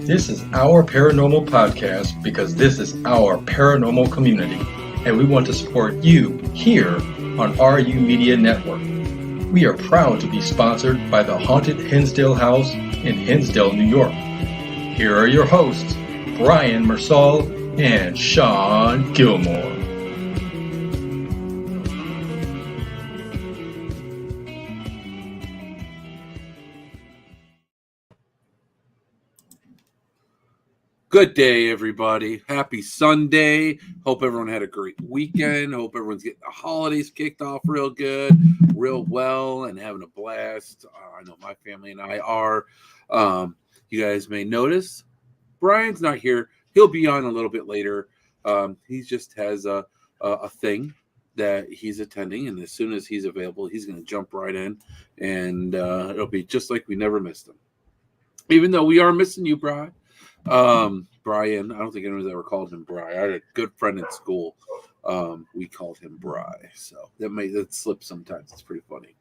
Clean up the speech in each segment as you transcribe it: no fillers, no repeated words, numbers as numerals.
This is our paranormal podcast because this is our paranormal community, and we want to support you here on RU Media Network. We are proud to be sponsored by the Haunted Hinsdale House in Hinsdale, New York. Here are your hosts, Brian Mersall and Shawn Gilmore. Good day, everybody. Happy Sunday. Hope everyone had a great weekend. Hope everyone's getting the holidays kicked off real good, real well, and having a blast. I know my family and I are. You guys may notice Brian's not here. He'll be on a little bit later. He just has a thing that he's attending, and as soon as he's available, he's going to jump right in, and it'll be just like we never missed him. Even though we are missing you, Brian. Brian, I don't think anyone's ever called him Bri. I had a good friend in school. We called him Bri, so that slips sometimes. It's pretty funny.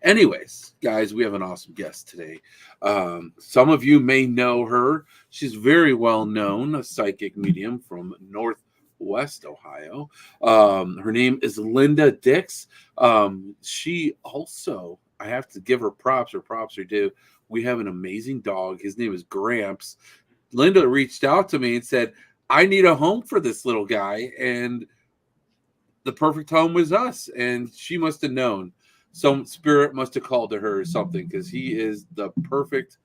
Anyways, guys, we have an awesome guest today. Some of you may know her. She's very well known, a psychic medium from Northwest Ohio. Her name is Linda Dix. She also, I have to give her props are due. We have an amazing dog. His name is Gramps. Linda reached out to me and said, I need a home for this little guy. And the perfect home was us. And she must have known. Some spirit must have called to her or something, because he is the perfect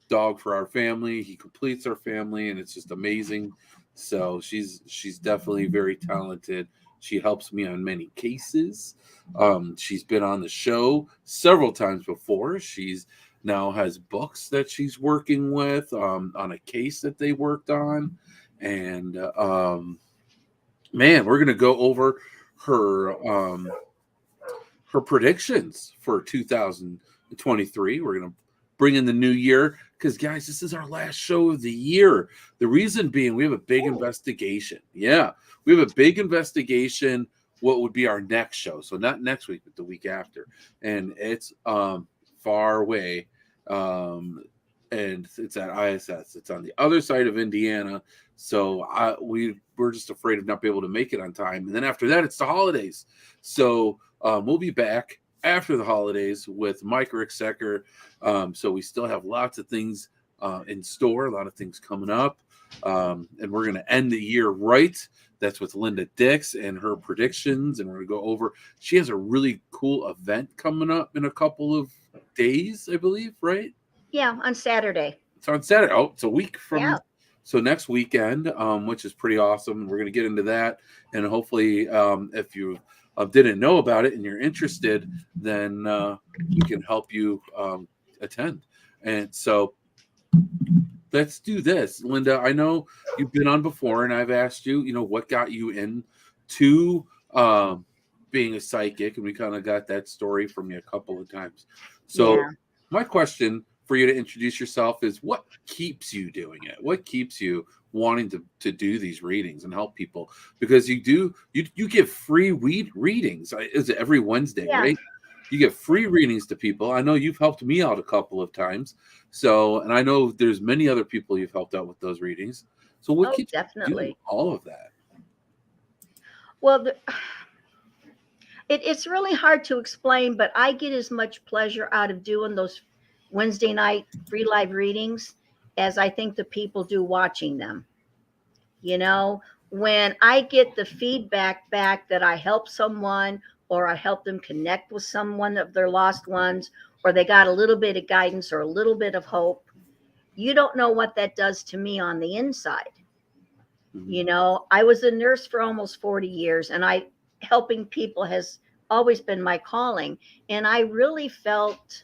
dog for our family. He completes our family, and it's just amazing. So she's definitely very talented. She helps me on many cases. She's been on the show several times before. She's now has books that she's working with on a case that they worked on. And man, we're going to go over her predictions for 2023. We're going to bring in the new year because, guys, this is our last show of the year. The reason being, we have a big investigation. Yeah, we have a big investigation. What would be our next show? So not next week, but the week after. And it's far away, and it's at ISS. It's on the other side of Indiana, so we're just afraid of not being able to make it on time. And then after that, it's the holidays, so we'll be back after the holidays with Mike Ricksecker. So we still have lots of things in store, a lot of things coming up, and we're going to end the year right. That's with Linda Dix and her predictions, and we're going to go over. She has a really cool event coming up in a couple of days, I believe, right? Yeah, on Saturday. It's on Saturday. Oh, it's a week from so next weekend, which is pretty awesome. We're going to get into that, and hopefully, if you didn't know about it and you're interested, then we can help you attend. And so let's do this. Linda, I know you've been on before, and I've asked you, what got you into being a psychic, and we kind of got that story from you a couple of times. So my question for you to introduce yourself is, what keeps you doing it? What keeps you wanting to do these readings and help people? Because you give free readings. Is it every Wednesday, right? You give free readings to people. I know you've helped me out a couple of times. So, and I know there's many other people you've helped out with those readings. So what keeps you doing all of that? Well, it's really hard to explain, but I get as much pleasure out of doing those Wednesday night free live readings as I think the people do watching them. When I get the feedback back that I help someone, or I help them connect with someone of their lost ones, or they got a little bit of guidance or a little bit of hope, you don't know what that does to me on the inside. Mm-hmm. I was a nurse for almost 40 years, and helping people has always been my calling. And I really felt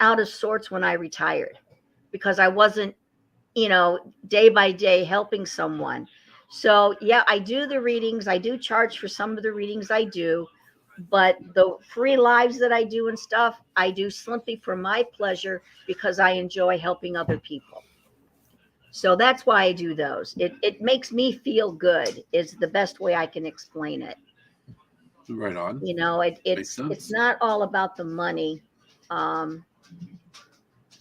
out of sorts when I retired, because I wasn't, day by day helping someone. So yeah, I do the readings. I do charge for some of the readings I do, but the free lives that I do and stuff, I do simply for my pleasure, because I enjoy helping other people. So that's why I do those. It makes me feel good, is the best way I can explain it. Right on. It's not all about the money.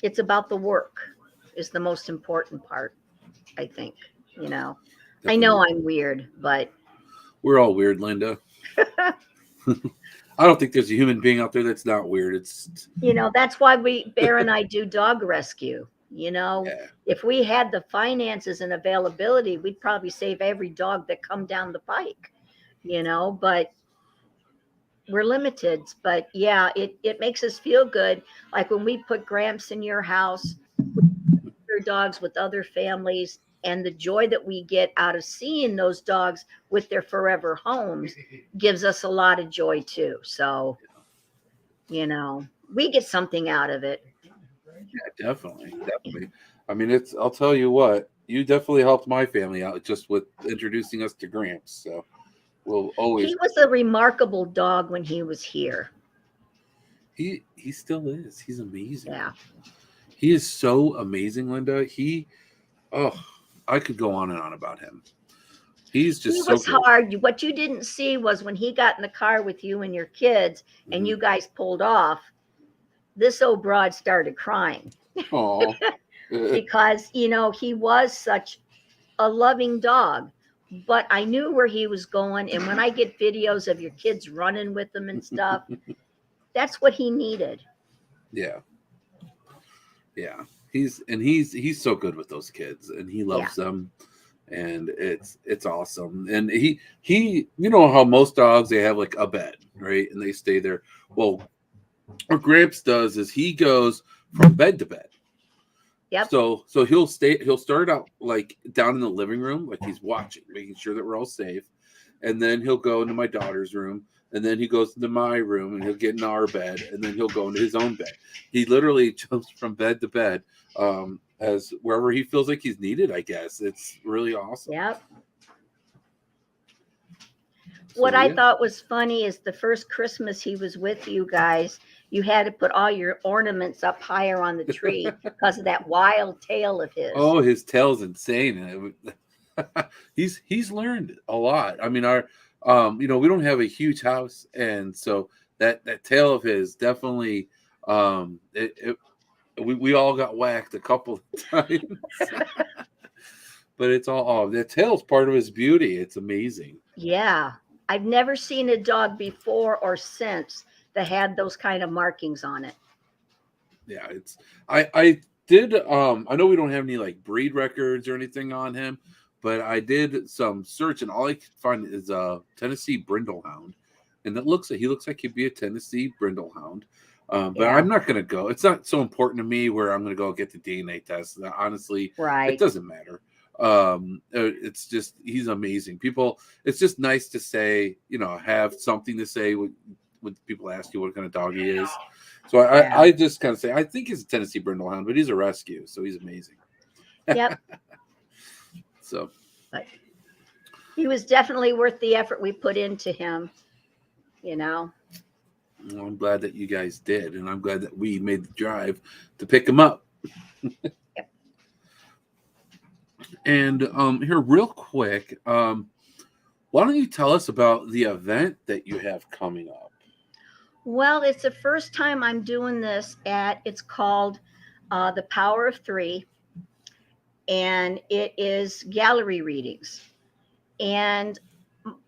It's about the work. is the most important part, I think. You know, I Definitely. know I'm weird, but We're all weird, Linda. I don't think there's a human being out there that's not weird. It's that's why Bear and I do dog rescue. yeah, If we had the finances and availability, we'd probably save every dog that come down the pike, but we're limited. But yeah, it makes us feel good. Like when we put Gramps in your house, other dogs with other families, and the joy that we get out of seeing those dogs with their forever homes gives us a lot of joy too. So, we get something out of it. yeah, definitely. I mean, I'll tell you what, you definitely helped my family out just with introducing us to Gramps. So we'll always. He was a remarkable dog when he was here. He still is. He's amazing. Yeah. He is so amazing, Linda. I could go on and on about him. He's just He was so good. hard. What you didn't see was when he got in the car with you and your kids and you guys pulled off, this old broad started crying. Oh, Because, he was such a loving dog. But I knew where he was going. And when I get videos of your kids running with him and stuff, that's what he needed. yeah. He's so good with those kids, and he loves them, and it's awesome. And he how most dogs, they have like a bed, right, and they stay there. Well, what Gramps does is he goes from bed to bed. Yep. So he'll start out like down in the living room, like he's watching, making sure that we're all safe, and then he'll go into my daughter's room, and then he goes into my room, and he'll get in our bed, and then he'll go into his own bed. He literally jumps from bed to bed, as wherever he feels like he's needed, I guess. It's really awesome. Yep. So, what I thought was funny is the first Christmas he was with you guys, you had to put all your ornaments up higher on the tree because of that wild tail of his. Oh, his tail's insane. He's learned a lot. I mean, we don't have a huge house, and so that tail of his definitely, we all got whacked a couple of times. But it's all the tail's part of his beauty. It's amazing. Yeah. I've never seen a dog before or since that had those kind of markings on it. Yeah, I did I know we don't have any like breed records or anything on him, but I did some search, and all I could find is a Tennessee Brindlehound, and he looks like he'd be a Tennessee Brindlehound. But I'm not going to go. It's not so important to me where I'm going to go get the DNA test. Honestly, It doesn't matter. It's just, he's amazing. People, it's just nice to say, have something to say when people ask you what kind of dog he is. So I just kind of say, I think he's a Tennessee Brindlehound, but he's a rescue, so he's amazing. Yep. But he was definitely worth the effort we put into him, Well, I'm glad that you guys did, and I'm glad that we made the drive to pick him up. Yep. And here, real quick, why don't you tell us about the event that you have coming up? Well, it's the first time I'm doing this it's called The Power of Three, and it is gallery readings. And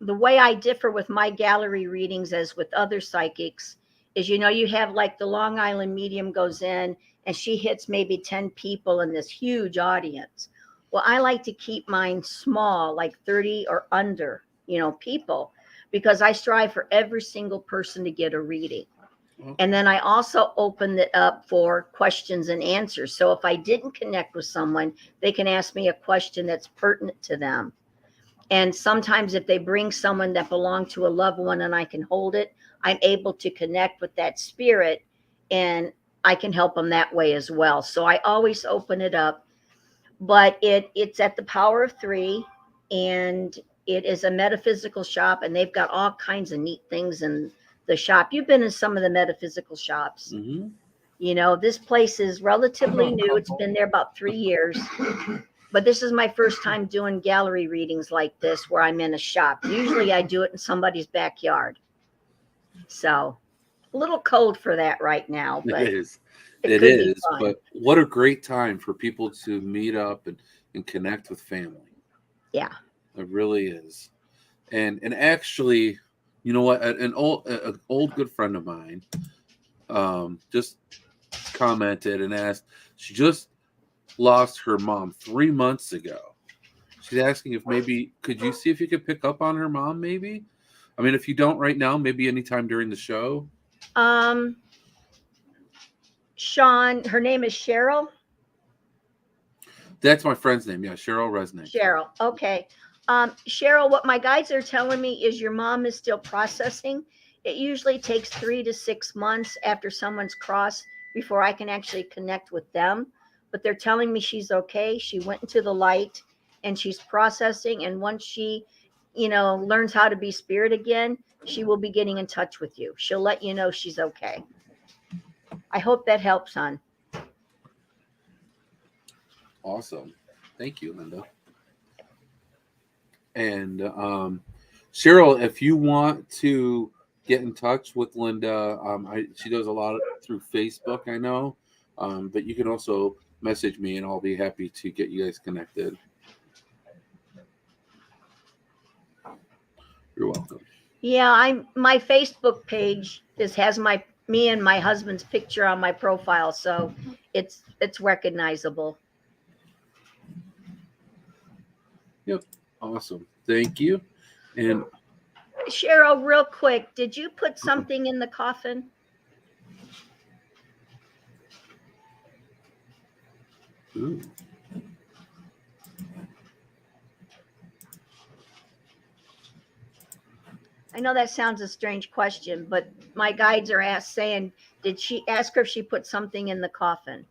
the way I differ with my gallery readings as with other psychics is, you have like the Long Island medium goes in and she hits maybe 10 people in this huge audience. Well, I like to keep mine small, like 30 or under, people, because I strive for every single person to get a reading. Okay. And then I also open it up for questions and answers. So if I didn't connect with someone, they can ask me a question that's pertinent to them. And sometimes if they bring someone that belonged to a loved one and I can hold it, I'm able to connect with that spirit and I can help them that way as well. So I always open it up. But it's at the Power of Three, and it is a metaphysical shop, and they've got all kinds of neat things in the shop. You've been in some of the metaphysical shops. Mm-hmm. This place is relatively new. It's been there about 3 years. But this is my first time doing gallery readings like this where I'm in a shop. Usually I do it in somebody's backyard. So little cold for that right now, but It is. it It could be is. fun. But what a great time for people to meet up and connect with family. Yeah. It really is. And actually, you know what? An old good friend of mine just commented and asked. She just lost her mom 3 months ago. She's asking if maybe could you see if you could pick up on her mom, maybe? I mean, if you don't right now, maybe anytime during the show. Shawn, her name is Cheryl. That's my friend's name. Yeah, Cheryl Resnick. Cheryl. Okay. Cheryl, what my guides are telling me is your mom is still processing. It usually takes 3 to 6 months after someone's crossed before I can actually connect with them. But they're telling me she's okay. She went into the light and she's processing. And once she, learns how to be spirit again, she will be getting in touch with you. She'll let you know she's okay. I hope that helps, hon. Awesome. Thank you, Linda. And Cheryl, if you want to get in touch with Linda, she does a lot through Facebook, I know. But you can also message me and I'll be happy to get you guys connected. You're welcome. Yeah, my Facebook page has me and my husband's picture on my profile, so it's recognizable. Yep. Awesome. Thank you. And Cheryl, real quick, did you put something in the coffin? ooh. I know that sounds a strange question, but my guides are saying, did she ask her if she put something in the coffin?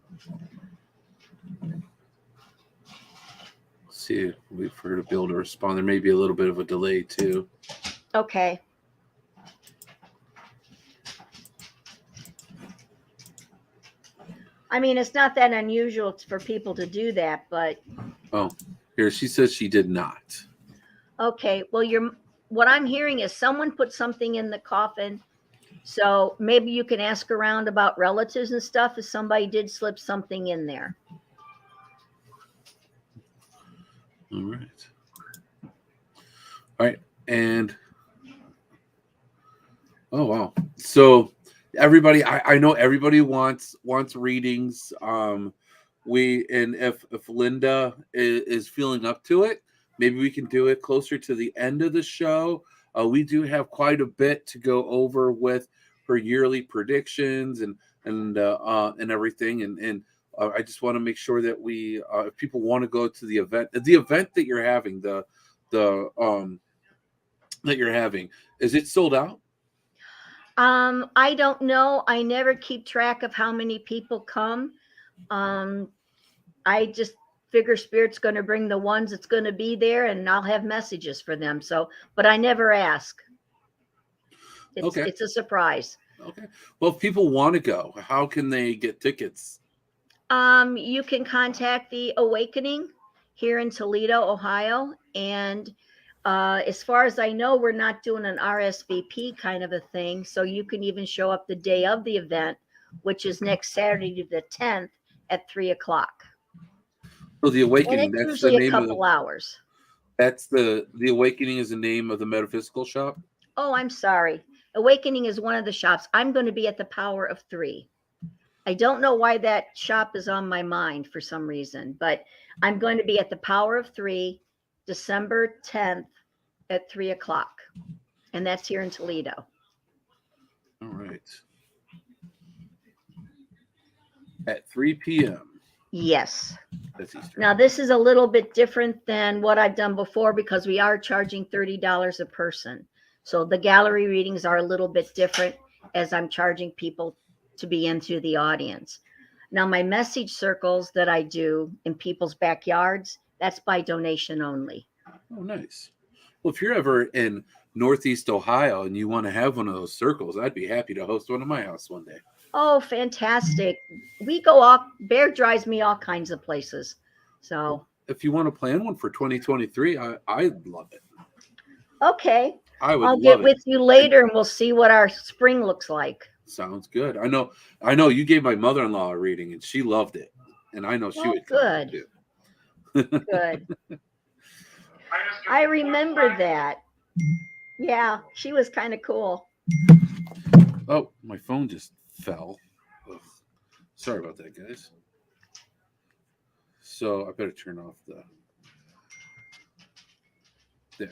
Let's see, wait for her to be able to respond. There may be a little bit of a delay too. Okay. I mean, it's not that unusual for people to do that, but. Oh, here she says she did not. Okay. Well, what I'm hearing is someone put something in the coffin. So maybe you can ask around about relatives and stuff if somebody did slip something in there. All right. All right. And oh wow. So everybody, I know everybody wants readings. If Linda is feeling up to it, maybe we can do it closer to the end of the show. We do have quite a bit to go over with her yearly predictions and everything. And I just want to make sure that we, if people want to go to the event that you're having, that you're having, is it sold out? I don't know. I never keep track of how many people come. I just figure Spirit's going to bring the ones that's going to be there, and I'll have messages for them. So, but I never ask. It's a surprise. Okay. Well, if people want to go, how can they get tickets? You can contact the Awakening here in Toledo, Ohio. And as far as I know, we're not doing an RSVP kind of a thing. So you can even show up the day of the event, which is next Saturday, the 10th at 3:00. So the Awakening, and it's that's the usually a name couple hours. That's the Awakening is the name of the metaphysical shop? Oh, I'm sorry. Awakening is one of the shops. I'm going to be at the Power of Three. I don't know why that shop is on my mind for some reason, but I'm going to be at the Power of Three, December 10th at 3:00. And that's here in Toledo. All right. At 3 p.m. Yes. That's Eastern. Now, this is a little bit different than what I've done before because we are charging $30 a person. So the gallery readings are a little bit different as I'm charging people to be into the audience. Now, my message circles that I do in people's backyards, that's by donation only. Oh, nice. Well, if you're ever in Northeast Ohio and you want to have one of those circles, I'd be happy to host one at my house one day. Oh, fantastic. We go off. Bear drives me all kinds of places. So if you want to plan one for 2023, I'd love it. Okay. I would I'll love get it. with you later and we'll see what our spring looks like. Sounds good. I know you gave my mother-in-law a reading and she loved it. And I know she would come good. too. Good. I remember that. Yeah, she was kind of cool. Oh, my phone just fell. Ugh. Sorry about that, guys. So I better turn off there.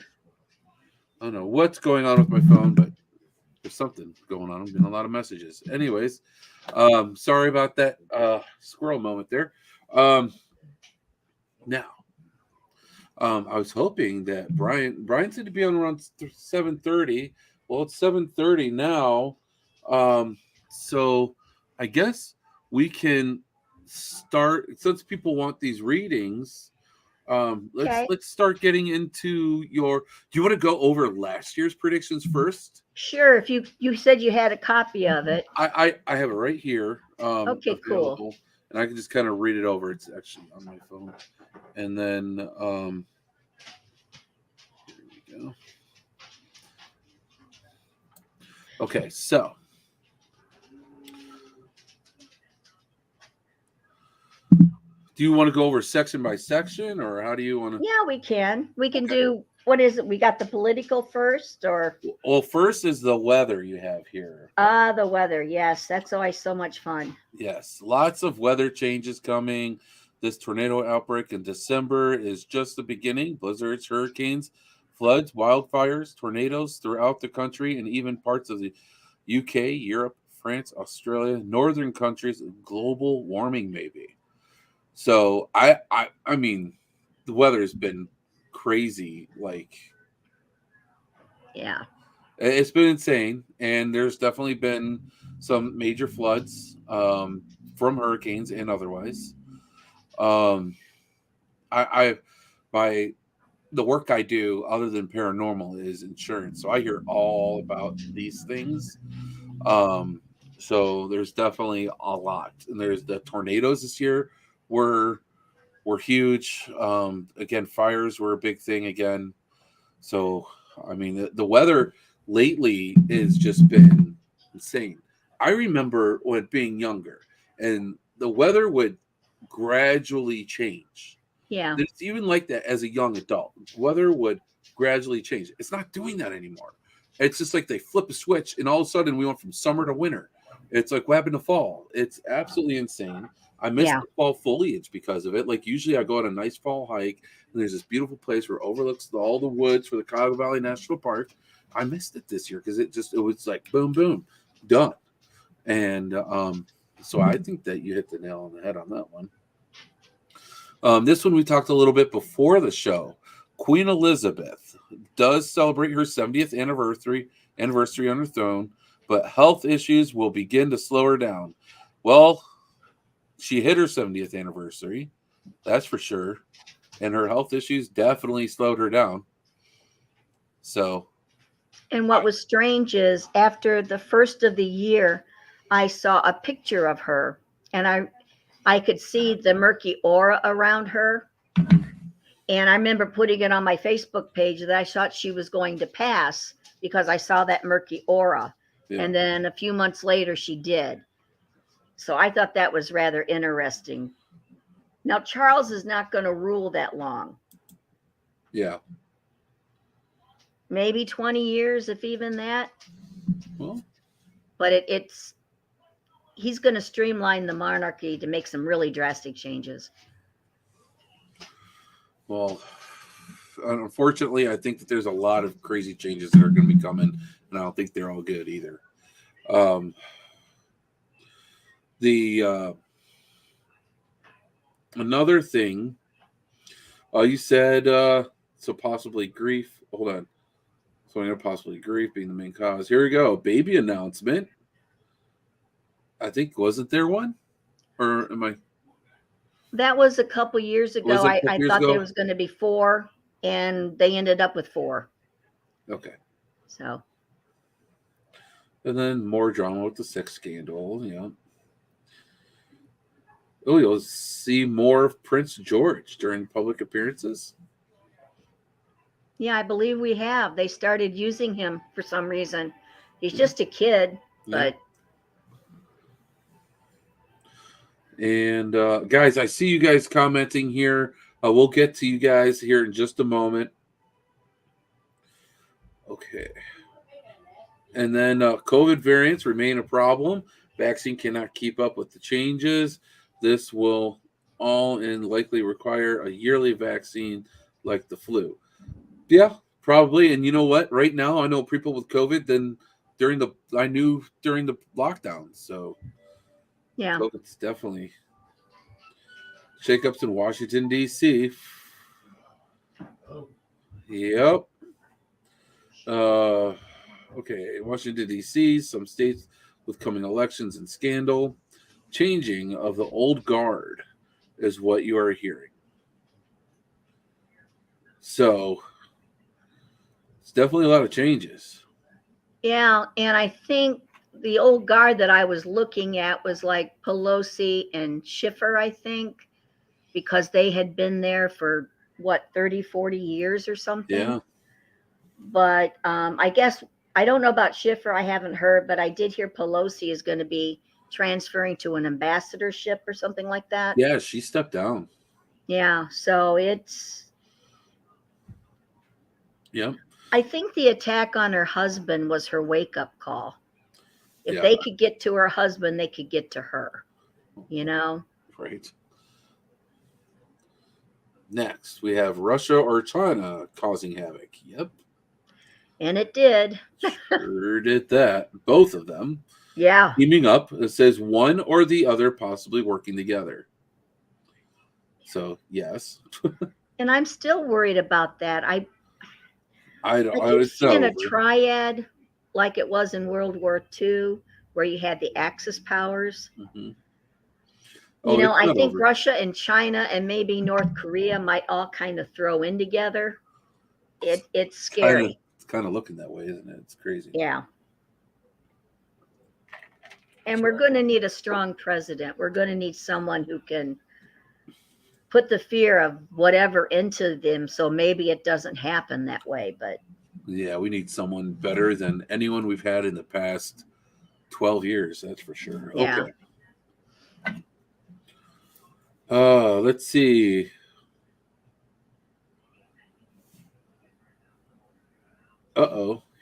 I don't know what's going on with my phone, but there's something going on. I'm getting a lot of messages. Anyways, sorry about that squirrel moment there. Now, I was hoping that Brian said to be on around 7:30. Well, it's 7:30 now. So I guess we can start, since people want these readings. Let's start getting into do you want to go over last year's predictions first? Sure. If you said you had a copy of it. I have it right here. Okay, available, cool. and I can just kind of read it over. It's actually on my phone. And then here we go. Okay, so do you want to go over section by section, or how do you want to? Yeah, we can. We can do, what is it? We got the political first, or? Well, first is the weather you have here. The weather. Yes, that's always so much fun. Yes, lots of weather changes coming. This tornado outbreak in December is just the beginning. Blizzards, hurricanes, floods, wildfires, tornadoes throughout the country, and even parts of the UK, Europe, France, Australia, northern countries, global warming maybe. So I mean, the weather has been crazy. Like, yeah, it's been insane, and there's definitely been some major floods from hurricanes and otherwise. I the work I do other than paranormal is insurance, so I hear all about these things. So there's definitely a lot, and there's the tornadoes this year were huge. Again, fires were a big thing again. So I mean, the weather lately has just been insane. I remember when being younger, and the weather would gradually change. yeah. It's even like that as a young adult. Weather would gradually change. It's not doing that anymore. It's just like they flip a switch, and all of a sudden we went from summer to winter. It's like what happened to fall. It's absolutely insane. I miss the fall foliage because of it. Like usually I go on a nice fall hike, and there's this beautiful place where it overlooks all the woods for the Cuyahoga Valley National Park. I missed it this year because it was like boom, boom, done. And so I think that you hit the nail on the head on that one. This one we talked a little bit before the show. Queen Elizabeth does celebrate her 70th anniversary on her throne, but health issues will begin to slow her down. Well, she hit her 70th anniversary, that's for sure, and her health issues definitely slowed her down. So, and what was strange is after the first of the year, I saw a picture of her, and I could see the murky aura around her. And I remember putting it on my Facebook page that I thought she was going to pass because I saw that murky aura. Yeah. And then a few months later, she did. So I thought that was rather interesting. Now, Charles is not going to rule that long. Yeah. Maybe 20 years, if even that. Well, but he's going to streamline the monarchy to make some really drastic changes. Well, unfortunately, I think that there's a lot of crazy changes that are going to be coming, and I don't think they're all good either. Another thing, you said, so possibly grief. Hold on. So possibly grief being the main cause. Here we go. Baby announcement. I think, wasn't there one? Or am I? That was a couple years ago. I thought there was going to be 4, and they ended up with 4. Okay. So. And then more drama with the sex scandal. Yeah. Oh, you'll see more of Prince George during public appearances. Yeah, I believe we have. They started using him for some reason. He's just a kid, but And guys, I see you guys commenting here. We'll get to you guys here in just a moment. Okay. And then COVID variants remain a problem. Vaccine cannot keep up with the changes. This will all and likely require a yearly vaccine like the flu. Yeah, probably. And you know what? Right now, I know people with COVID than during the lockdown. So Yeah. COVID's definitely shakeups in Washington D.C. Yep. Okay, Washington D.C. Some states with coming elections and scandal, changing of the old guard is what you are hearing. So it's definitely a lot of changes. Yeah, and I think the old guard that I was looking at was like Pelosi and Schiffer, I think, because they had been there for what, 30, 40 years or something. Yeah. But I guess I don't know about Schiffer. I haven't heard, but I did hear Pelosi is going to be transferring to an ambassadorship or something like that. Yeah, she stepped down. Yeah, so it's. Yep. I think the attack on her husband was her wake-up call. If Yeah. they could get to her husband, they could get to her, you know? Right. Next, we have Russia or China causing havoc. Yep. And it did. Sure did that. Both of them. Yeah. Teaming up. It says one or the other possibly working together. So, yes. And I'm still worried about that. I keep was seeing a triad like it was in World War II, where you had the Axis powers. Mm-hmm. You know, I think Russia and China and maybe North Korea might all kind of throw in together. It's scary. It's kind of looking that way, isn't it? It's crazy. Yeah. And we're going to need a strong president. We're going to need someone who can put the fear of whatever into them, so maybe it doesn't happen that way. But yeah, we need someone better than anyone we've had in the past 12 years. That's for sure. Yeah. Okay. Let's see.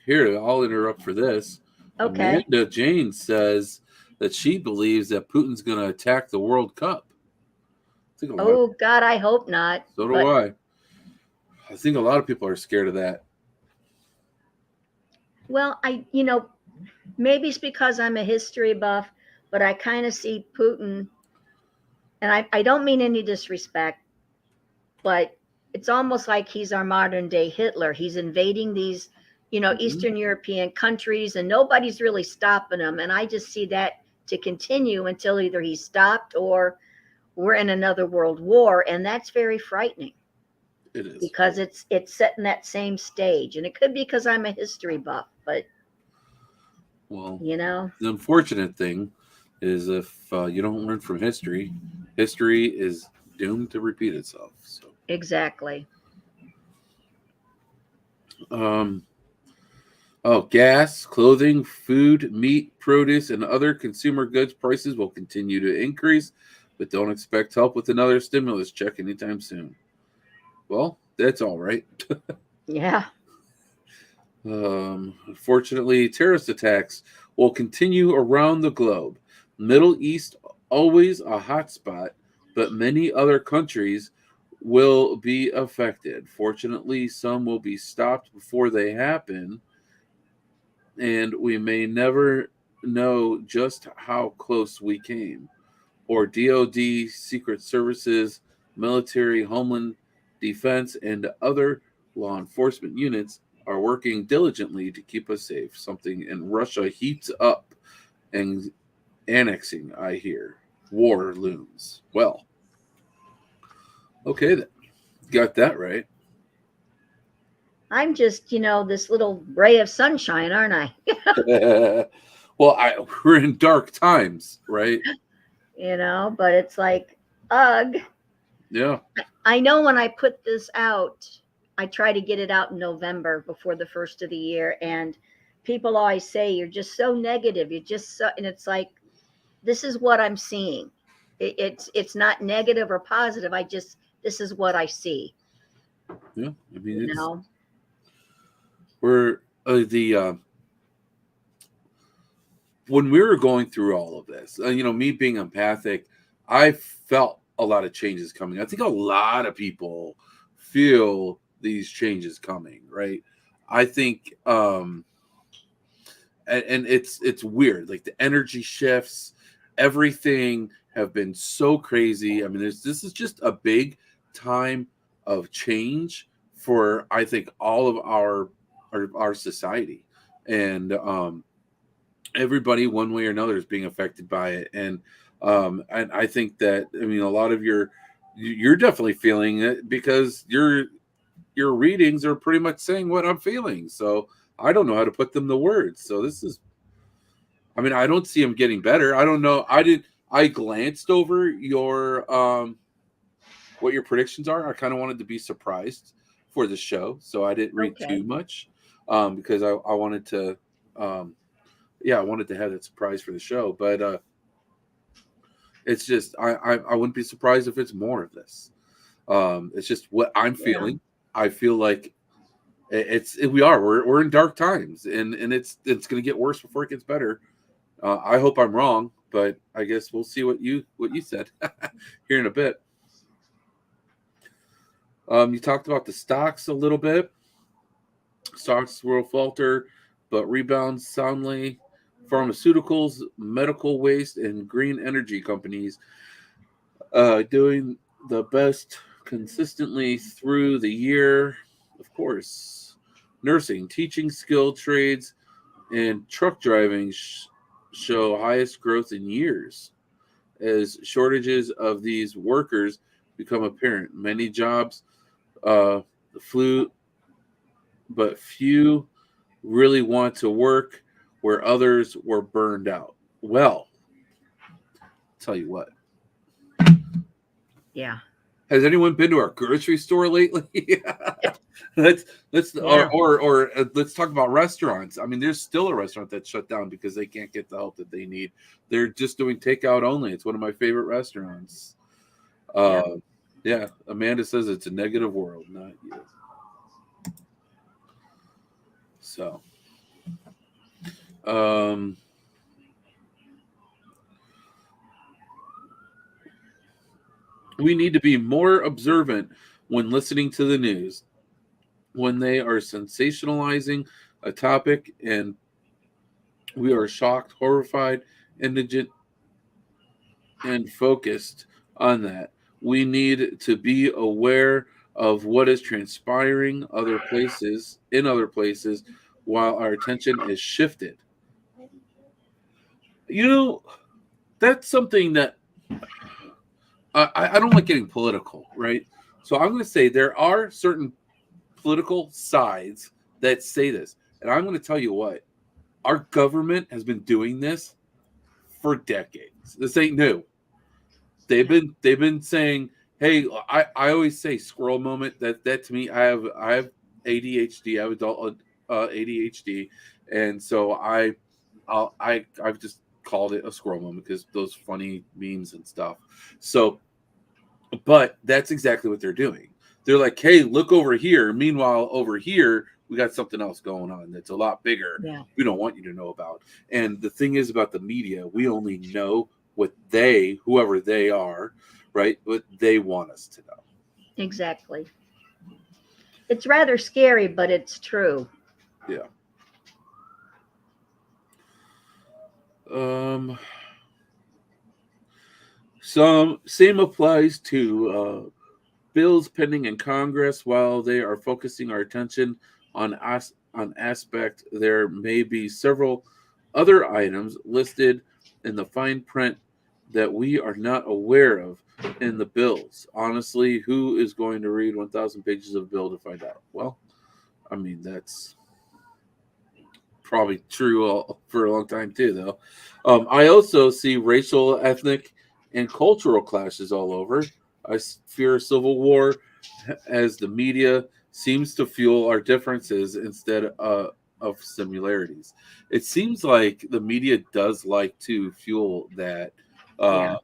Here, I'll interrupt for this. Okay. Amanda Jane says that she believes that Putin's going to attack the World Cup. Oh, God, I hope not. So do I. I think a lot of people are scared of that. Well, maybe it's because I'm a history buff, but I kind of see Putin, and I don't mean any disrespect, but it's almost like he's our modern day Hitler. He's invading these, Eastern European countries, and nobody's really stopping him. And I just see that to continue until either he's stopped or we're in another world war. And that's very frightening. It is. Because it's set in that same stage. And it could be because I'm a history buff, but, the unfortunate thing is if you don't learn from history, history is doomed to repeat itself. So. Exactly. Gas, clothing, food, meat, produce, and other consumer goods prices will continue to increase, but don't expect help with another stimulus check anytime soon. Well, that's all right. Yeah. Unfortunately, terrorist attacks will continue around the globe. Middle East, always a hot spot, but many other countries will be affected. Fortunately, some will be stopped before they happen, and we may never know just how close we came. Or DoD, Secret Services, military, Homeland Defense, and other law enforcement units are working diligently to keep us safe. Something in Russia heats up and annexing, I hear. War looms. Well, okay then. Got that right. I'm just, this little ray of sunshine, aren't I? Well, we're in dark times, right? But it's like, ugh. Yeah. I know when I put this out, I try to get it out in November before the first of the year. And people always say, you're just so negative. And it's like, this is what I'm seeing. It's not negative or positive. This is what I see. Yeah, I mean, You it's know? we're when we were going through all of this, me being empathic, I felt a lot of changes coming. I think a lot of people feel these changes coming, right? I think, and it's weird, like the energy shifts, everything have been so crazy. I mean, this is just a big time of change for, I think, all of our society, and everybody one way or another is being affected by it. And I think that, I mean, a lot of you're definitely feeling it because your readings are pretty much saying what I'm feeling. So I don't know how to put them to words. So this is, I mean, I don't see them getting better. I don't know. I glanced over your what your predictions are. I kind of wanted to be surprised for the show, so I didn't read Okay. too much because I wanted to I wanted to have that surprise for the show. But it's just I wouldn't be surprised if it's more of this. It's just what I'm Yeah. feeling. I feel like we're in dark times, and it's going to get worse before it gets better. I hope I'm wrong, but I guess we'll see what you said here in a bit. You talked about the stocks a little bit. Stocks will falter, but rebound soundly. Pharmaceuticals, medical waste, and green energy companies doing the best consistently through the year. Of course, nursing, teaching, skilled trades, and truck driving show highest growth in years as shortages of these workers become apparent. Many jobs flew, but few really want to work where others were burned out. Well, tell you what. Yeah. Has anyone been to our grocery store lately? let's Yeah. or let's talk about restaurants. I mean, there's still a restaurant that's shut down because they can't get the help that they need. They're just doing takeout only. It's one of my favorite restaurants. Yeah, Amanda says it's a negative world, not you. So, we need to be more observant when listening to the news, when they are sensationalizing a topic, and we are shocked, horrified, indigent, and focused on that. We need to be aware of what is transpiring in other places while our attention is shifted. You know, that's something that I don't like getting political, right? So I'm going to say there are certain political sides that say this. And I'm going to tell you what, our government has been doing this for decades. This ain't new. They've been saying, hey, I always say squirrel moment. That to me, I have ADHD. I have adult ADHD, and so I've just called it a squirrel moment because those funny memes and stuff. So, but that's exactly what they're doing. They're like, hey, look over here. Meanwhile, over here, we got something else going on that's a lot bigger. Yeah. We don't want you to know about. And the thing is about the media, we only know what whoever they are, right? What they want us to know. Exactly. It's rather scary, but it's true. Yeah. Same applies to bills pending in Congress. While they are focusing our attention on aspect, there may be several other items listed in the fine print that we are not aware of in the bills. Honestly, who is going to read 1,000 pages of bill to find out? Well, I mean, that's probably true for a long time too, though. I also see racial, ethnic, and cultural clashes all over. I fear civil war as the media seems to fuel our differences instead of similarities. It seems like the media does like to fuel that. Yeah.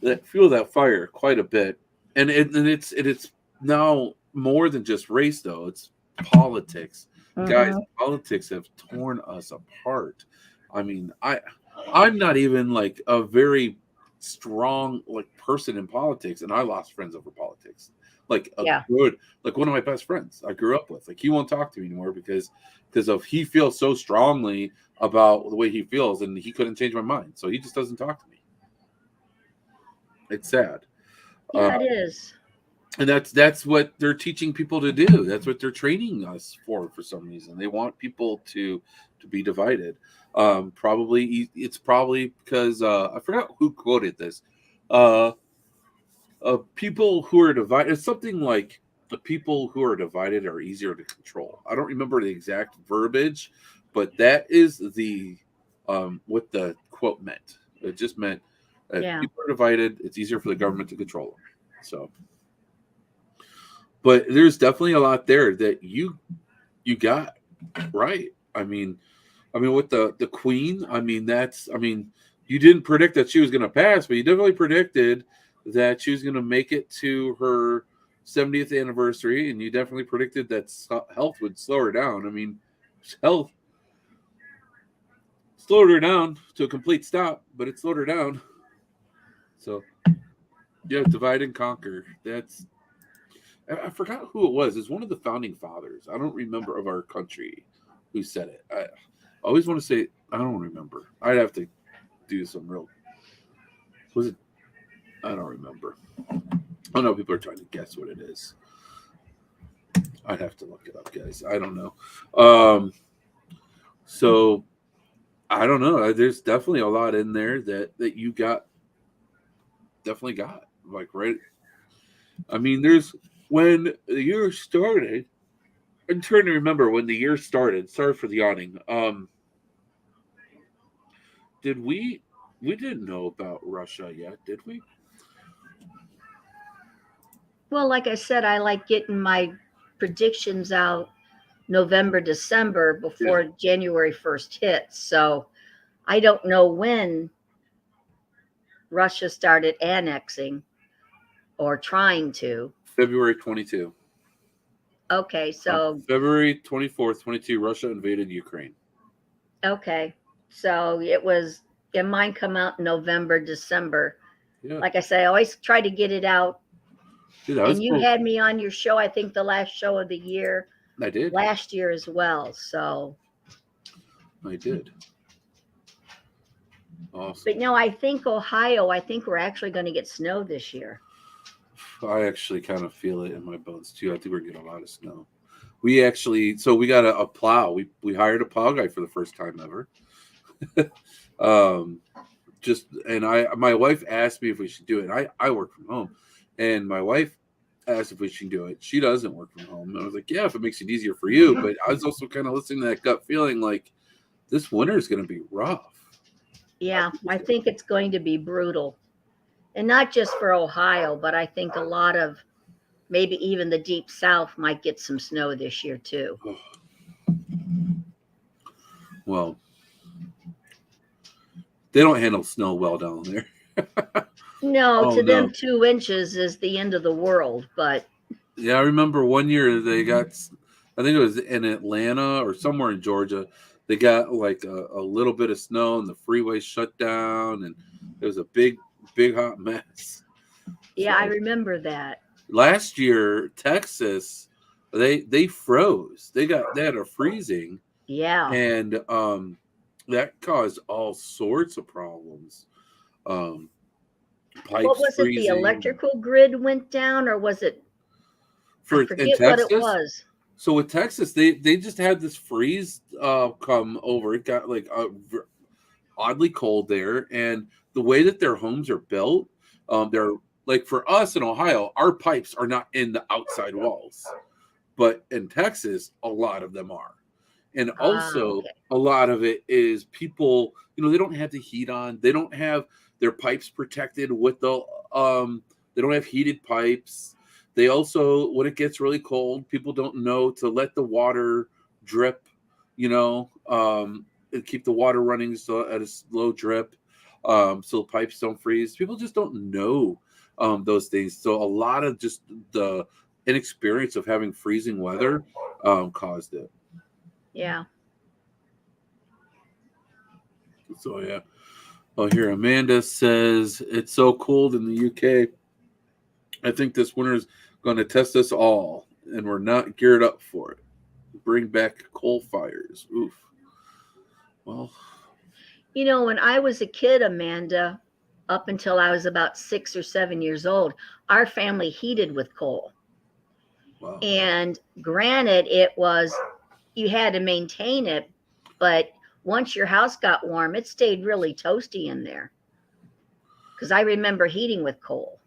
that fire quite a bit, and it's now more than just race though. It's politics, guys. Politics have torn us apart. I mean, I'm not even like a very strong like person in politics, and I lost friends over politics. Like like one of my best friends I grew up with. Like he won't talk to me anymore because of he feels so strongly about the way he feels, and he couldn't change my mind, so he just doesn't talk to me. It's sad. Yeah, it is. And that's what they're teaching people to do. That's what they're training us for some reason. They want people to be divided. It's probably because I forgot who quoted this. People who are divided. It's something like the people who are divided are easier to control. I don't remember the exact verbiage, but that is the what the quote meant. It just meant if people are divided, it's easier for the government to control them. So. But there's definitely a lot there that you got right. I mean, with the Queen, you didn't predict that she was going to pass, but you definitely predicted that she was going to make it to her 70th anniversary, and you definitely predicted that health would slow her down. I mean, health slowed her down to a complete stop, but it slowed her down. So, yeah, divide and conquer. I forgot who it was. It's one of the founding fathers. I don't remember of our country who said it. I always want to say, I don't remember. I'd have to do some real. Was it? I don't remember. I know people are trying to guess what it is. I'd have to look it up, guys. I don't know. So I don't know. There's definitely a lot in there that you definitely got. Like, right. I mean, there's. When the year started, I'm trying to remember when the year started. Sorry for the yawning. We didn't know about Russia yet, did we? Well, like I said, I like getting my predictions out November, December before January 1st hits. So I don't know when Russia started annexing or trying to. February 22. Okay, so February 24th, 22, Russia invaded Ukraine. Okay, so mine come out in November, December. Yeah. Like I say, I always try to get it out. Dude, and you had me on your show, I think the last show of the year. I did. Last year as well, so. I did. Awesome. But no, I think Ohio, we're actually going to get snow this year. I actually kind of feel it in my bones too. I think we're getting a lot of snow. We got a plow. We hired a plow guy for the first time ever. My wife asked me if we should do it. I work from home, and my wife asked if we should do it. She doesn't work from home. And I was like, yeah, if it makes it easier for you. But I was also kind of listening to that gut feeling like this winter is going to be rough. Yeah, I think it's going to be brutal. And not just for Ohio, but I think a lot of maybe even the deep south might get some snow this year too. Well, they don't handle snow well down there. No, them 2 inches is the end of the world. But yeah, I remember one year they got, I think it was in Atlanta or somewhere in Georgia, they got like a little bit of snow and the freeway shut down, and it was a big hot mess. Yeah, so, I remember that. Last year, Texas, they froze. They had a freezing. Yeah. And that caused all sorts of problems. Pipes what was freezing. It? The electrical grid went down, or was it? I forget what it was. So with Texas, they just had this freeze come over. It got like oddly cold there, and the way that their homes are built, they're like, for us in Ohio, our pipes are not in the outside walls, but in Texas, a lot of them are. And also a lot of it is people, they don't have the heat on. They don't have their pipes protected with they don't have heated pipes. They also, when it gets really cold, people don't know to let the water drip, and keep the water running at a slow drip. so pipes don't freeze. People just don't know those things. So a lot of just the inexperience of having freezing weather caused it. Yeah. So yeah. Oh, here Amanda says it's so cold in the UK. I think this winter is going to test us all, and we're not geared up for it. Bring back coal fires. Oof. Well, You know, when I was a kid, Amanda, up until I was about 6 or 7 years old, our family heated with coal. wow. And granted, you had to maintain it, but once your house got warm, it stayed really toasty in there. Because I remember heating with coal.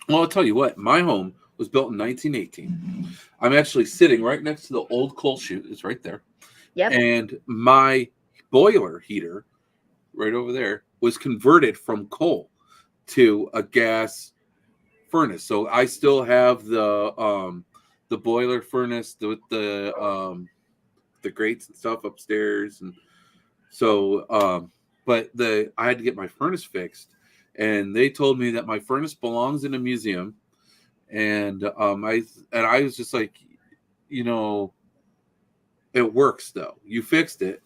Well, I'll tell you what, my home was built in 1918. I'm actually sitting right next to the old coal chute. It's right there. Yep. And my boiler heater right over there was converted from coal to a gas furnace. So I still have the boiler furnace with the grates and stuff upstairs. And so but I had to get my furnace fixed, and they told me that my furnace belongs in a museum. And I was just like, you know, it works though. You fixed it.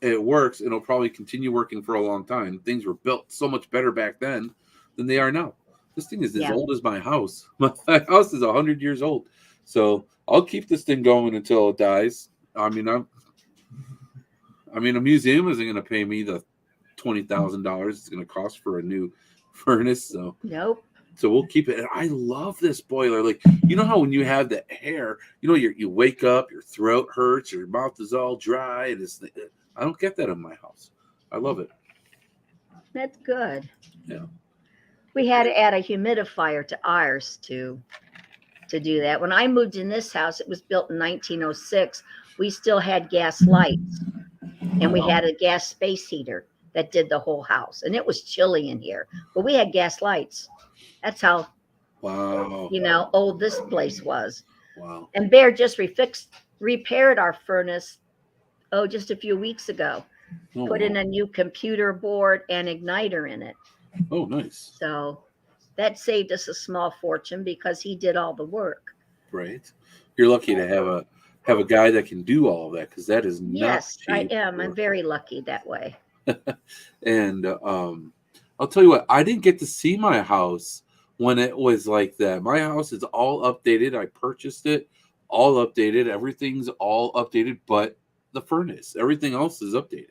It works. It'll probably continue working for a long time. Things were built so much better back then than they are now. This thing is as old as my house. My house is 100 years old. So I'll keep this thing going until it dies. I mean, a museum isn't going to pay me the $20,000 it's going to cost for a new furnace. So nope. So we'll keep it. And I love this boiler. Like, you know how when you have the hair, you know, you wake up, your throat hurts, your mouth is all dry. And I don't get that in my house. I love it. That's good. Yeah. We had to add a humidifier to ours to do that. When I moved in this house, it was built in 1906. We still had gas lights, and we had a gas space heater that did the whole house. And it was chilly in here, but we had gas lights. That's how, old this place was. Wow. And Bear just repaired our furnace, just a few weeks ago. Put in a new computer board and igniter in it. Oh, nice. So that saved us a small fortune because he did all the work. Right. You're lucky to have a guy that can do all of that, because that is not Yes, cheap. I am. I'm very lucky that way. And I'll tell you what, I didn't get to see my house when it was like that. My house is all updated. I purchased it, all updated. Everything's all updated, but the furnace, everything else is updated.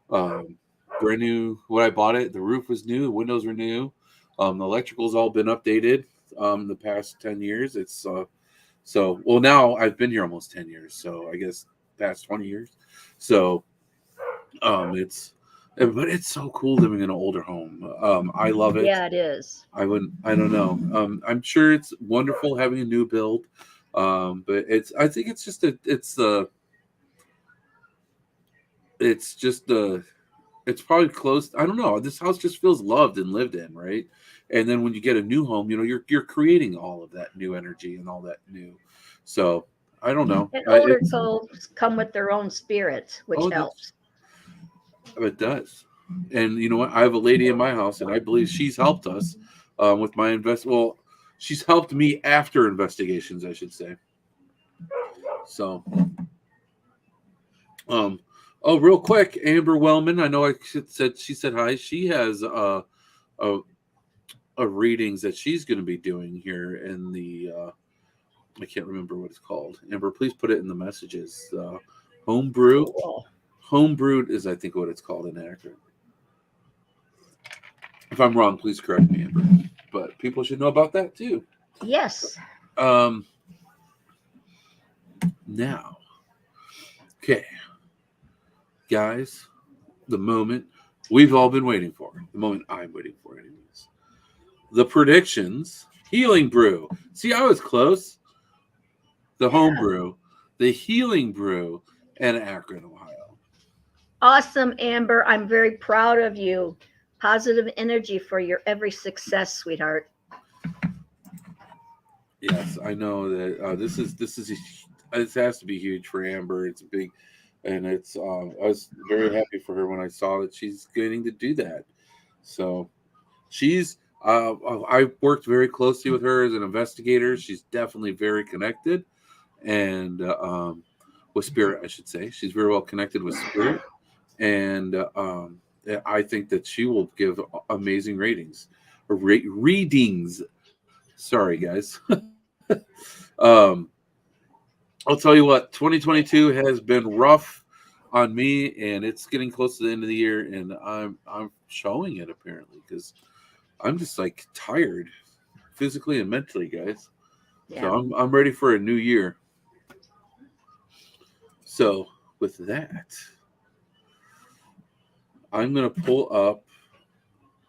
Brand new. When I bought it, the roof was new, the windows were new. The electrical's all been updated the past 10 years. It's well, now I've been here almost 10 years, so I guess past 20 years. So but it's so cool living in an older home. I love it. Yeah, it is. I don't know. I'm sure it's wonderful having a new build. But I think it's probably close. I don't know. This house just feels loved and lived in, right? And then when you get a new home, you're creating all of that new energy and all that new. So I don't know. And older homes come with their own spirits, which helps. It does. And you know what? I have a lady in my house, and I believe she's helped us with my Well, she's helped me after investigations, I should say. So, real quick, Amber Wellman. I know she said hi. She has a readings that she's going to be doing here in the. I can't remember what it's called. Amber, please put it in the messages. Homebrew. Cool. Homebrewed is, I think, what it's called in accurate. If I'm wrong, please correct me, Amber. But people should know about that too. Yes. Now, okay, guys, the moment we've all been waiting for, the moment I'm waiting for, anyways. The predictions, Healing Brew. See, I was close. The Homebrew, the Healing Brew, and Akron, Ohio. Awesome, Amber. I'm very proud of you. Positive energy for your every success, sweetheart. Yes, I know that this has to be huge for Amber. It's big, and it's I was very happy for her when I saw that she's getting to do that. So she's I worked very closely with her as an investigator. She's definitely very connected, and with spirit, I should say. She's very well connected with spirit, and I think that she will give amazing ratings or readings. Sorry, guys. um, I'll tell you what, 2022 has been rough on me, and it's getting close to the end of the year, and I'm showing it apparently because I'm just like tired, physically and mentally, guys. Yeah. So I'm ready for a new year. So with that, I'm gonna pull up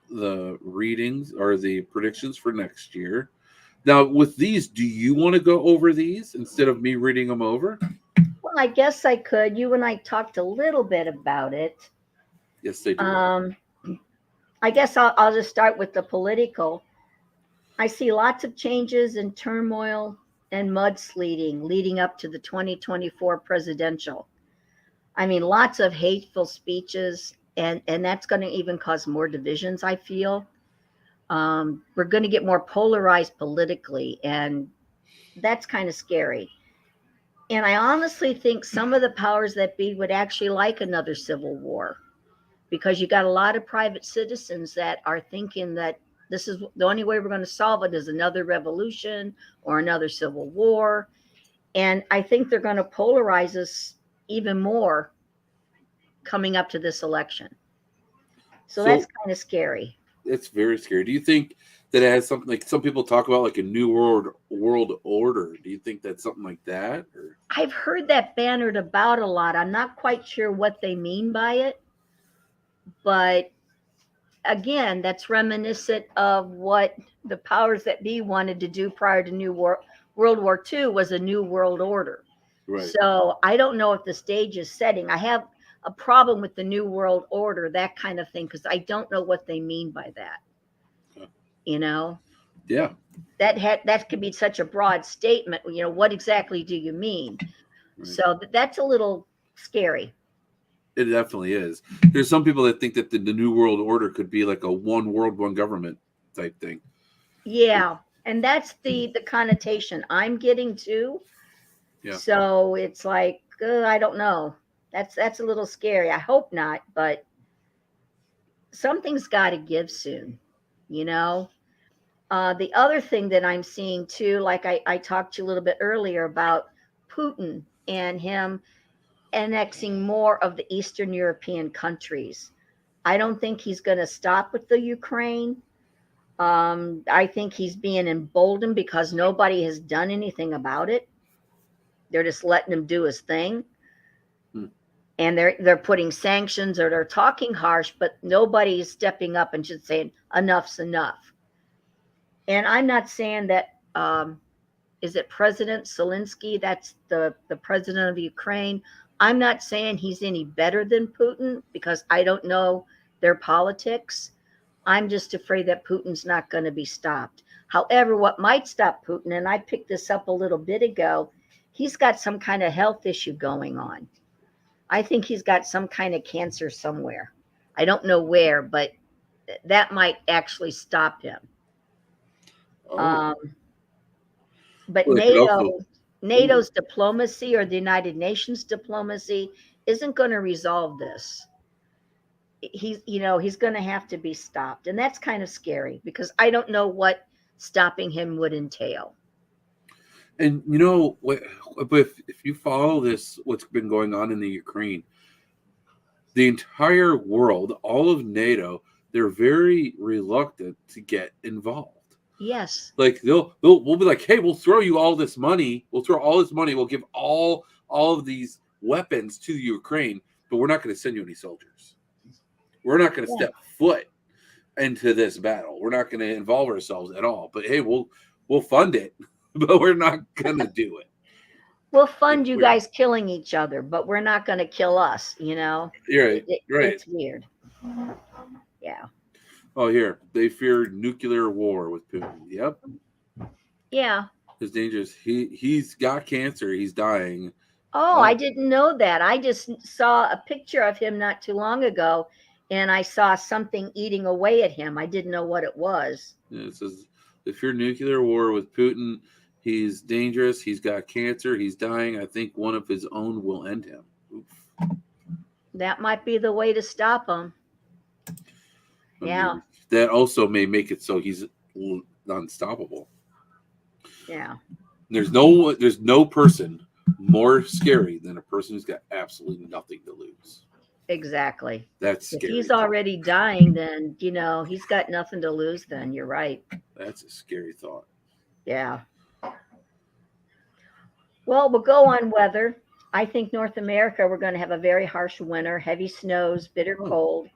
the readings or the predictions for next year. Now, with these, do you want to go over these instead of me reading them over? Well, I guess I could. You and I talked a little bit about it. Yes, they do. I guess I'll just start with the political. I see lots of changes and turmoil and mudsliding leading up to the 2024 presidential. I mean, lots of hateful speeches, and that's going to even cause more divisions, I feel. We're going to get more polarized politically, and that's kind of scary. And I honestly think some of the powers that be would actually like another civil war, because you got a lot of private citizens that are thinking that this is the only way we're going to solve it is another revolution or another civil war. And I think they're going to polarize us even more coming up to this election. So that's kind of scary. It's very scary. Do you think that it has something like some people talk about like a new world order? Do you think that's something like that? Or? I've heard that bannered about a lot. I'm not quite sure what they mean by it, but again, that's reminiscent of what the powers that be wanted to do prior to World War II was a new world order. Right. So I don't know if the stage is setting. I have a problem with the new world order, that kind of thing, because I don't know what they mean by that. Huh. You know? Yeah. That could be such a broad statement. You know, what exactly do you mean? Right. So that's a little scary. It definitely is. There's some people that think that the new world order could be like a one world, one government type thing. Yeah. And that's the connotation I'm getting too. Yeah. So it's like, I don't know. That's a little scary. I hope not, but something's got to give soon, you know? The other thing that I'm seeing too, like I talked to you a little bit earlier about Putin and him annexing more of the Eastern European countries. I don't think he's going to stop with the Ukraine. I think he's being emboldened because nobody has done anything about it. They're just letting him do his thing. And they're putting sanctions, or they're talking harsh, but nobody's stepping up and just saying enough's enough. And I'm not saying that, is it President Zelensky? That's the president of Ukraine. I'm not saying he's any better than Putin because I don't know their politics. I'm just afraid that Putin's not going to be stopped. However, what might stop Putin, and I picked this up a little bit ago, he's got some kind of health issue going on. I think he's got some kind of cancer somewhere. I don't know where, but that might actually stop him. Oh. But well, NATO's diplomacy or the United Nations diplomacy isn't going to resolve this. He's going to have to be stopped. And that's kind of scary because I don't know what stopping him would entail. And you know, if you follow this, what's been going on in the Ukraine, the entire world, all of NATO, they're very reluctant to get involved. Yes. Like we'll be like, hey, we'll throw you all this money. We'll throw all this money. We'll give all of these weapons to Ukraine, but we're not going to send you any soldiers. We're not going to step foot into this battle. We're not going to involve ourselves at all. But hey, we'll fund it, but we're not going to do it. We'll fund you guys killing each other, but we're not going to kill us. You know. Right. Right. It's weird. Yeah. Oh, here. They fear nuclear war with Putin. Yep. Yeah. It's dangerous. He's got cancer. He's dying. Oh, I didn't know that. I just saw a picture of him not too long ago, and I saw something eating away at him. I didn't know what it was. Yeah, it says if you're nuclear war with Putin, he's dangerous. He's got cancer. He's dying. I think one of his own will end him. Oof. That might be the way to stop him. I Yeah. mean, that also may make it so he's unstoppable. Yeah. There's no person more scary than a person who's got absolutely nothing to lose. Exactly. That's If scary. he's already dying, then, he's got nothing to lose then. You're right. That's a scary thought. Yeah. Well, we'll go on weather. I think North America, we're going to have a very harsh winter, heavy snows, bitter cold.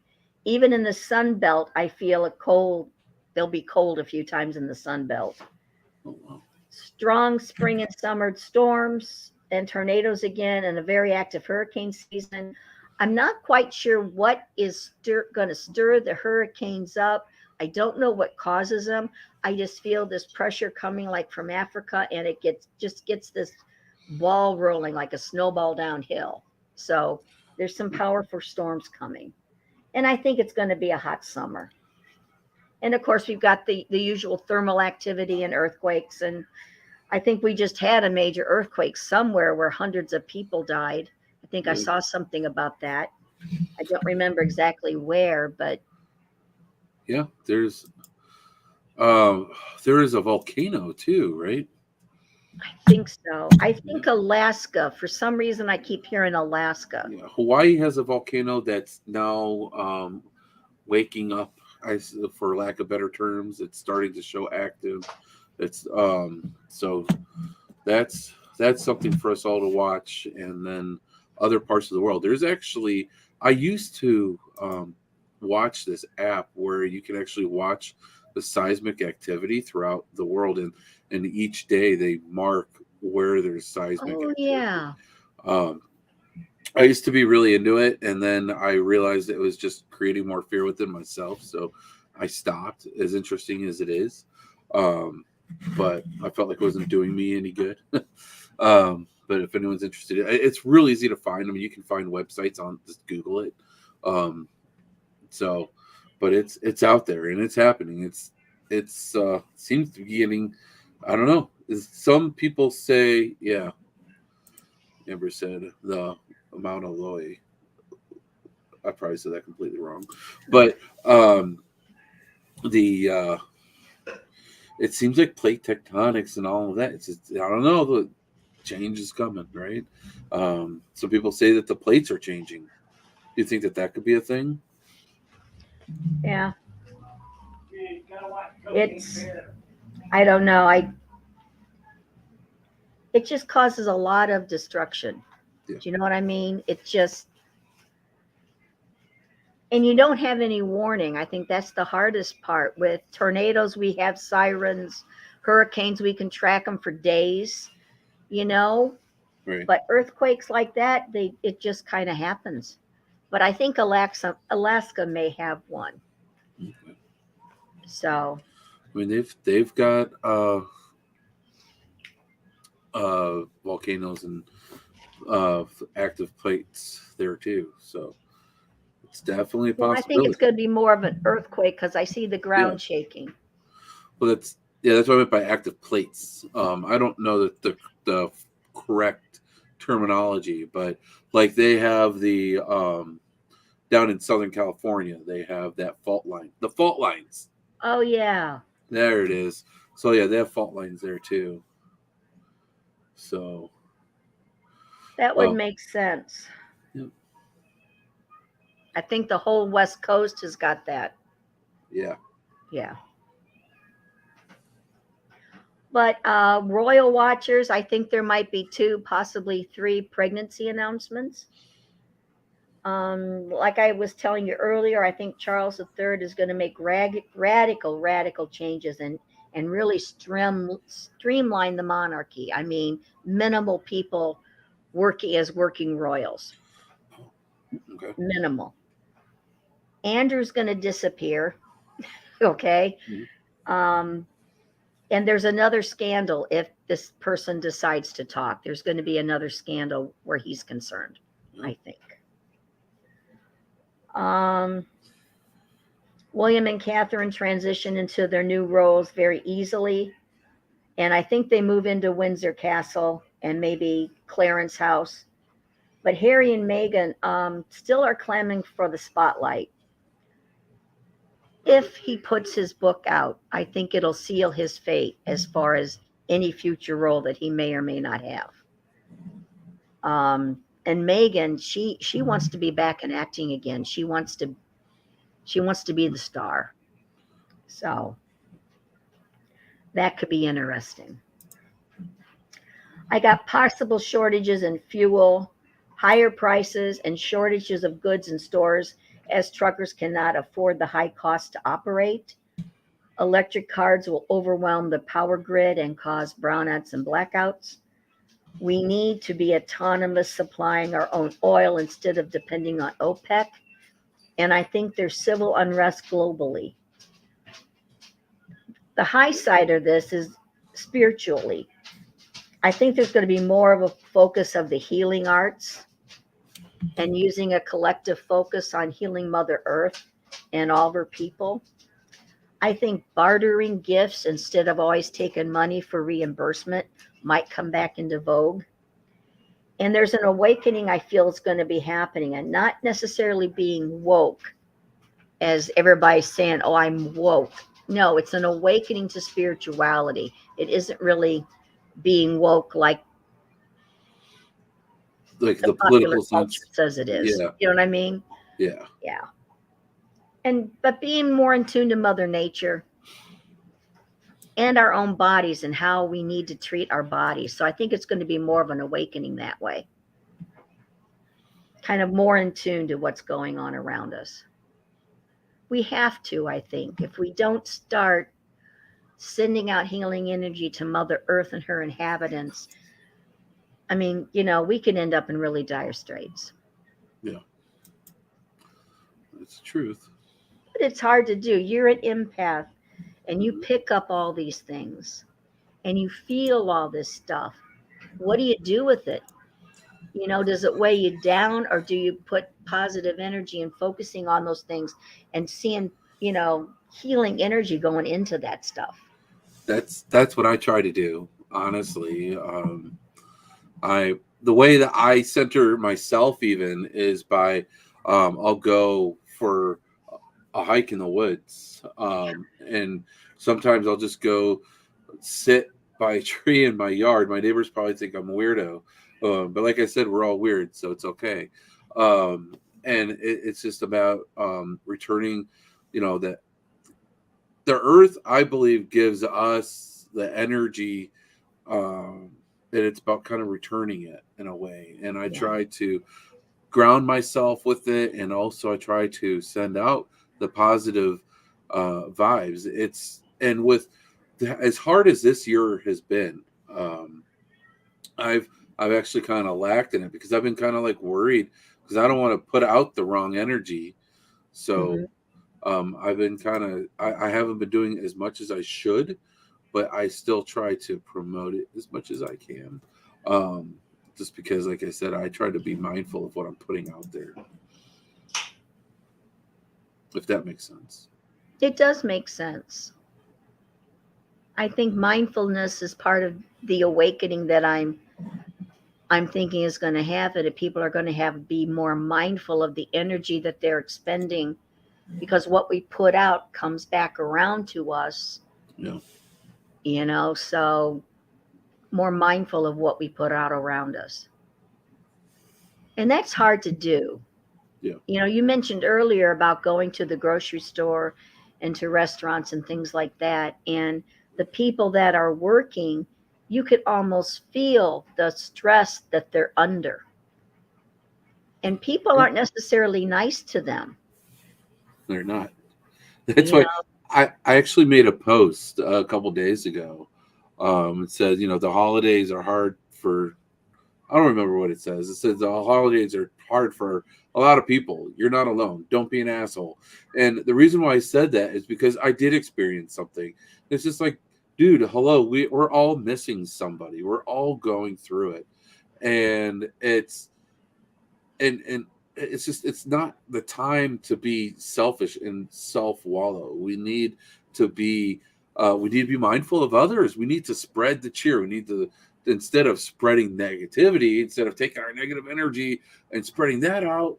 Even in the Sun Belt, I feel there'll be cold a few times in the Sun Belt. Oh, wow. Strong spring and summer storms and tornadoes again, and a very active hurricane season. I'm not quite sure what is going to stir the hurricanes up. I don't know what causes them. I just feel this pressure coming like from Africa, and it gets this ball rolling like a snowball downhill. So there's some powerful storms coming. And I think it's going to be a hot summer. And of course, we've got the usual thermal activity and earthquakes. And I think we just had a major earthquake somewhere where hundreds of people died. I think I saw something about that. I don't remember exactly where, but yeah, there is a volcano too, right? I think so. I think Alaska. For some reason, I keep hearing Alaska. Yeah, Hawaii has a volcano that's now waking up. For lack of better terms, it's starting to show active. It's so that's something for us all to watch. And then other parts of the world. There's actually I used to watch this app where you can actually watch the seismic activity throughout the world, and each day they mark where there's seismic activity. Yeah. I used to be really into it, and then I realized it was just creating more fear within myself, so I stopped, as interesting as it is. But I felt like it wasn't doing me any good. But if anyone's interested, it's really easy to find. I mean, you can find websites on, just Google it. But it's out there and it's happening. It's seems to be getting, I don't know. Some people say, yeah. Amber said the Mauna Loa. I probably said that completely wrong, but it seems like plate tectonics and all of that. It's just, I don't know, the change is coming, right? Some people say that the plates are changing. Do you think that could be a thing? Yeah. I don't know. It just causes a lot of destruction. Yeah. Do you know what I mean? It just, and you don't have any warning. I think that's the hardest part. With tornadoes, we have sirens. Hurricanes, we can track them for days, Right. But earthquakes like that, it just kind of happens. But I think Alaska may have one. Okay. So, I mean, they've got volcanoes and active plates there too, so it's definitely a possibility. I think it's going to be more of an earthquake because I see the ground shaking. Well, that's what I meant by active plates. I don't know that the correct terminology, but like they have the down in Southern California, they have that fault line. The fault lines. Oh yeah. There it is. So yeah, they have fault lines there too. So that would make sense. Yep. I think the whole West Coast has got that. Yeah. Yeah. But Royal Watchers, I think there might be 2, possibly 3 pregnancy announcements. Like I was telling you earlier, I think Charles III is going to make radical changes and really streamline the monarchy. I mean, minimal people working as working royals. Okay. Minimal. Andrew's going to disappear. Okay. Mm-hmm. And there's another scandal if this person decides to talk. There's going to be another scandal where he's concerned, I think. William and Catherine transition into their new roles very easily. And I think they move into Windsor Castle and maybe Clarence House. But Harry and Meghan still are clamoring for the spotlight. If he puts his book out, I think it'll seal his fate as far as any future role that he may or may not have. And Meghan, she wants to be back in acting again. She wants to be the star. So that could be interesting. I got possible shortages in fuel, higher prices, and shortages of goods in stores as truckers cannot afford the high cost to operate. Electric cars will overwhelm the power grid and cause brownouts and blackouts. We need to be autonomous, supplying our own oil instead of depending on OPEC. And I think there's civil unrest globally. The high side of this is spiritually. I think there's going to be more of a focus of the healing arts and using a collective focus on healing Mother Earth and all of her people. I think bartering gifts instead of always taking money for reimbursement might come back into vogue. And there's an awakening I feel is going to be happening, and not necessarily being woke, as everybody's saying, oh, I'm woke. No, it's an awakening to spirituality. It isn't really being woke like the popular political culture sense. says it is. Yeah. You know what I mean? Yeah. Yeah. But being more in tune to Mother Nature and our own bodies and how we need to treat our bodies. So I think it's going to be more of an awakening that way. Kind of more in tune to what's going on around us. We have to, I think. If we don't start sending out healing energy to Mother Earth and her inhabitants, I mean, we can end up in really dire straits. Yeah. That's the truth. But it's hard to do. You're an empath and you pick up all these things and you feel all this stuff. What do you do with it? Does it weigh you down, or do you put positive energy and focusing on those things and seeing, healing energy going into that stuff? That's what I try to do, honestly. The way that I center myself even is by I'll go for a hike in the woods, and sometimes I'll just go sit by a tree in my yard. My neighbors probably think I'm a weirdo, but like I said, we're all weird, so it's okay. And it's just about returning, that the earth, I believe, gives us the energy, and it's about kind of returning it in a way. And I try to ground myself with it, and also I try to send out the positive vibes. And with as hard as this year has been, I've actually kind of lacked in it because I've been kind of like worried because I don't want to put out the wrong energy. So I've been I haven't been doing as much as I should, but I still try to promote it as much as I can. Just because, like I said, I try to be mindful of what I'm putting out there. If that makes sense. It does make sense. I think mindfulness is part of the awakening that I'm thinking is going to happen. That people are going to be more mindful of the energy that they're expending, because what we put out comes back around to us. Yeah. So more mindful of what we put out around us. And that's hard to do. Yeah. You mentioned earlier about going to the grocery store and to restaurants and things like that. And the people that are working, you could almost feel the stress that they're under. And people aren't necessarily nice to them. They're not. That's why I actually made a post a couple days ago. It says, the holidays are hard for, I don't remember what it says. It says the holidays are hard for a lot of people. You're not alone. Don't be an asshole. And the reason why I said that is because I did experience something. It's just like, dude, hello, we're all missing somebody. We're all going through it. And it's, and it's not the time to be selfish and self-wallow. We need to be mindful of others. We need to spread the cheer. We need to, instead of spreading negativity, instead of taking our negative energy and spreading that out,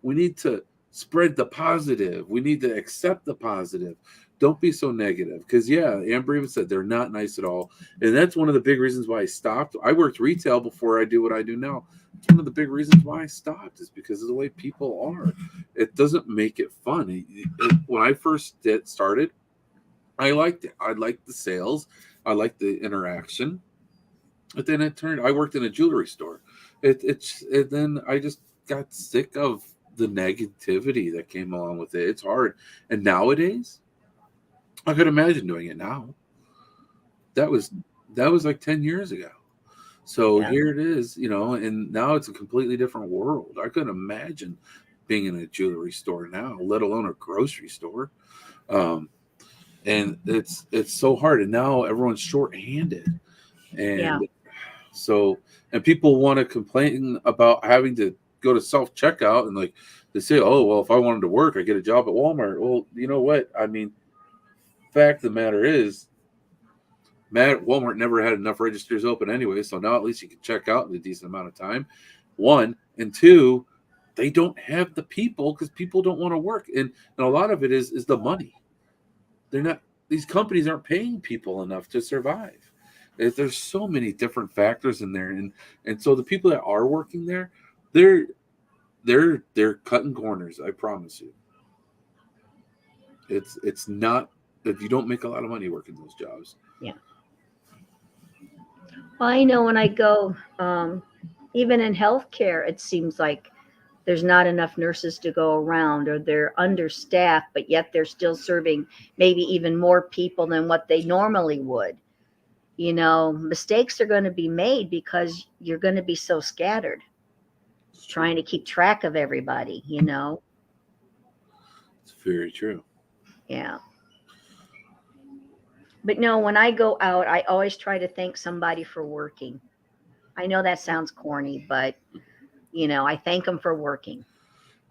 we need to spread the positive. We need to accept the positive. Don't be so negative. Because Amber even said they're not nice at all. And that's one of the big reasons why I stopped. I worked retail before I do what I do now. It's one of the big reasons why I stopped is because of the way people are. It doesn't make it fun. When I first started, I liked it. I liked the sales. I liked the interaction. But then I worked in a jewelry store. Then I just got sick of the negativity that came along with it. It's hard. And nowadays, I could imagine doing it now. That was like 10 years ago. So here it is, and now it's a completely different world. I couldn't imagine being in a jewelry store now, let alone a grocery store. And it's so hard. And now everyone's short-handed. And and people want to complain about having to go to self-checkout, and like they say, oh, well, if I wanted to work, I get a job at Walmart. Well, you know what? I mean, fact of the matter is, Walmart never had enough registers open anyway, so now at least you can check out in a decent amount of time. One, and two, they don't have the people because people don't want to work, and a lot of it is the money. These companies aren't paying people enough to survive. There's so many different factors in there, and so the people that are working there, they're cutting corners. I promise you. It's not that you don't make a lot of money working those jobs. Yeah. Well, I know when I go, even in healthcare, it seems like there's not enough nurses to go around, or they're understaffed, but yet they're still serving maybe even more people than what they normally would. Mistakes are going to be made because you're going to be so scattered, trying to keep track of everybody, It's very true. Yeah. But no, when I go out, I always try to thank somebody for working. I know that sounds corny, but I thank them for working.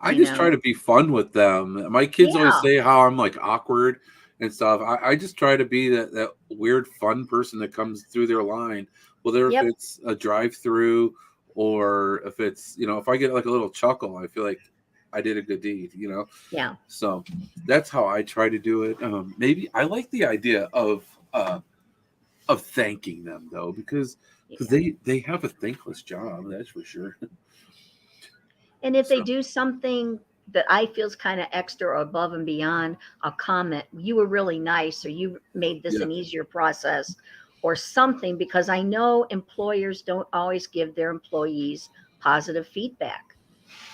I just try to be fun with them. My kids always say how I'm like awkward and stuff. I just try to be that weird fun person that comes through their line, whether if it's a drive-through or if it's, if I get like a little chuckle, I feel like I did a good deed, Yeah. So that's how I try to do it. Maybe I like the idea of thanking them though, because they have a thankless job, that's for sure. And if they do something that I feel is kind of extra or above and beyond, I'll comment, you were really nice, or you made this an easier process or something, because I know employers don't always give their employees positive feedback.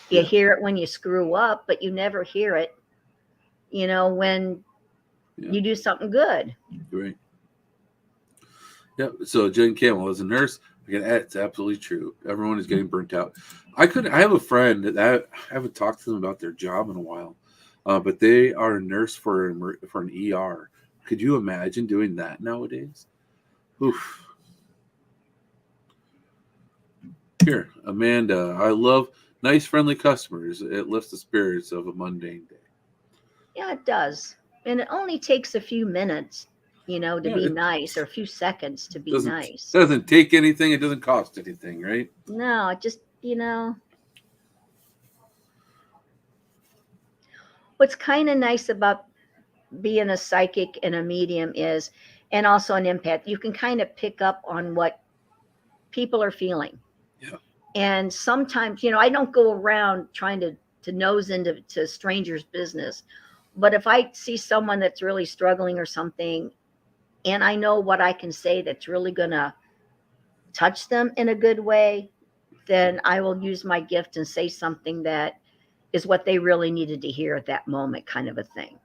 You hear it when you screw up, but you never hear it, when you do something good. Right. Yeah. So Jen Campbell, as a nurse, it's absolutely true. Everyone is getting burnt out. I have a friend that I haven't talked to them about their job in a while, but they are a nurse for an ER. Could you imagine doing that nowadays? Oof. Here, Amanda, I love nice, friendly customers. It lifts the spirits of a mundane day. Yeah, it does. And it only takes a few minutes, to be nice, or a few seconds to be nice. It doesn't take anything. It doesn't cost anything, right? No, it just, What's kind of nice about being a psychic and a medium is, and also an empath, you can kind of pick up on what people are feeling. Yeah. And sometimes, I don't go around trying to nose into strangers' business. But if I see someone that's really struggling or something, and I know what I can say that's really going to touch them in a good way, then I will use my gift and say something that is what they really needed to hear at that moment, kind of a thing.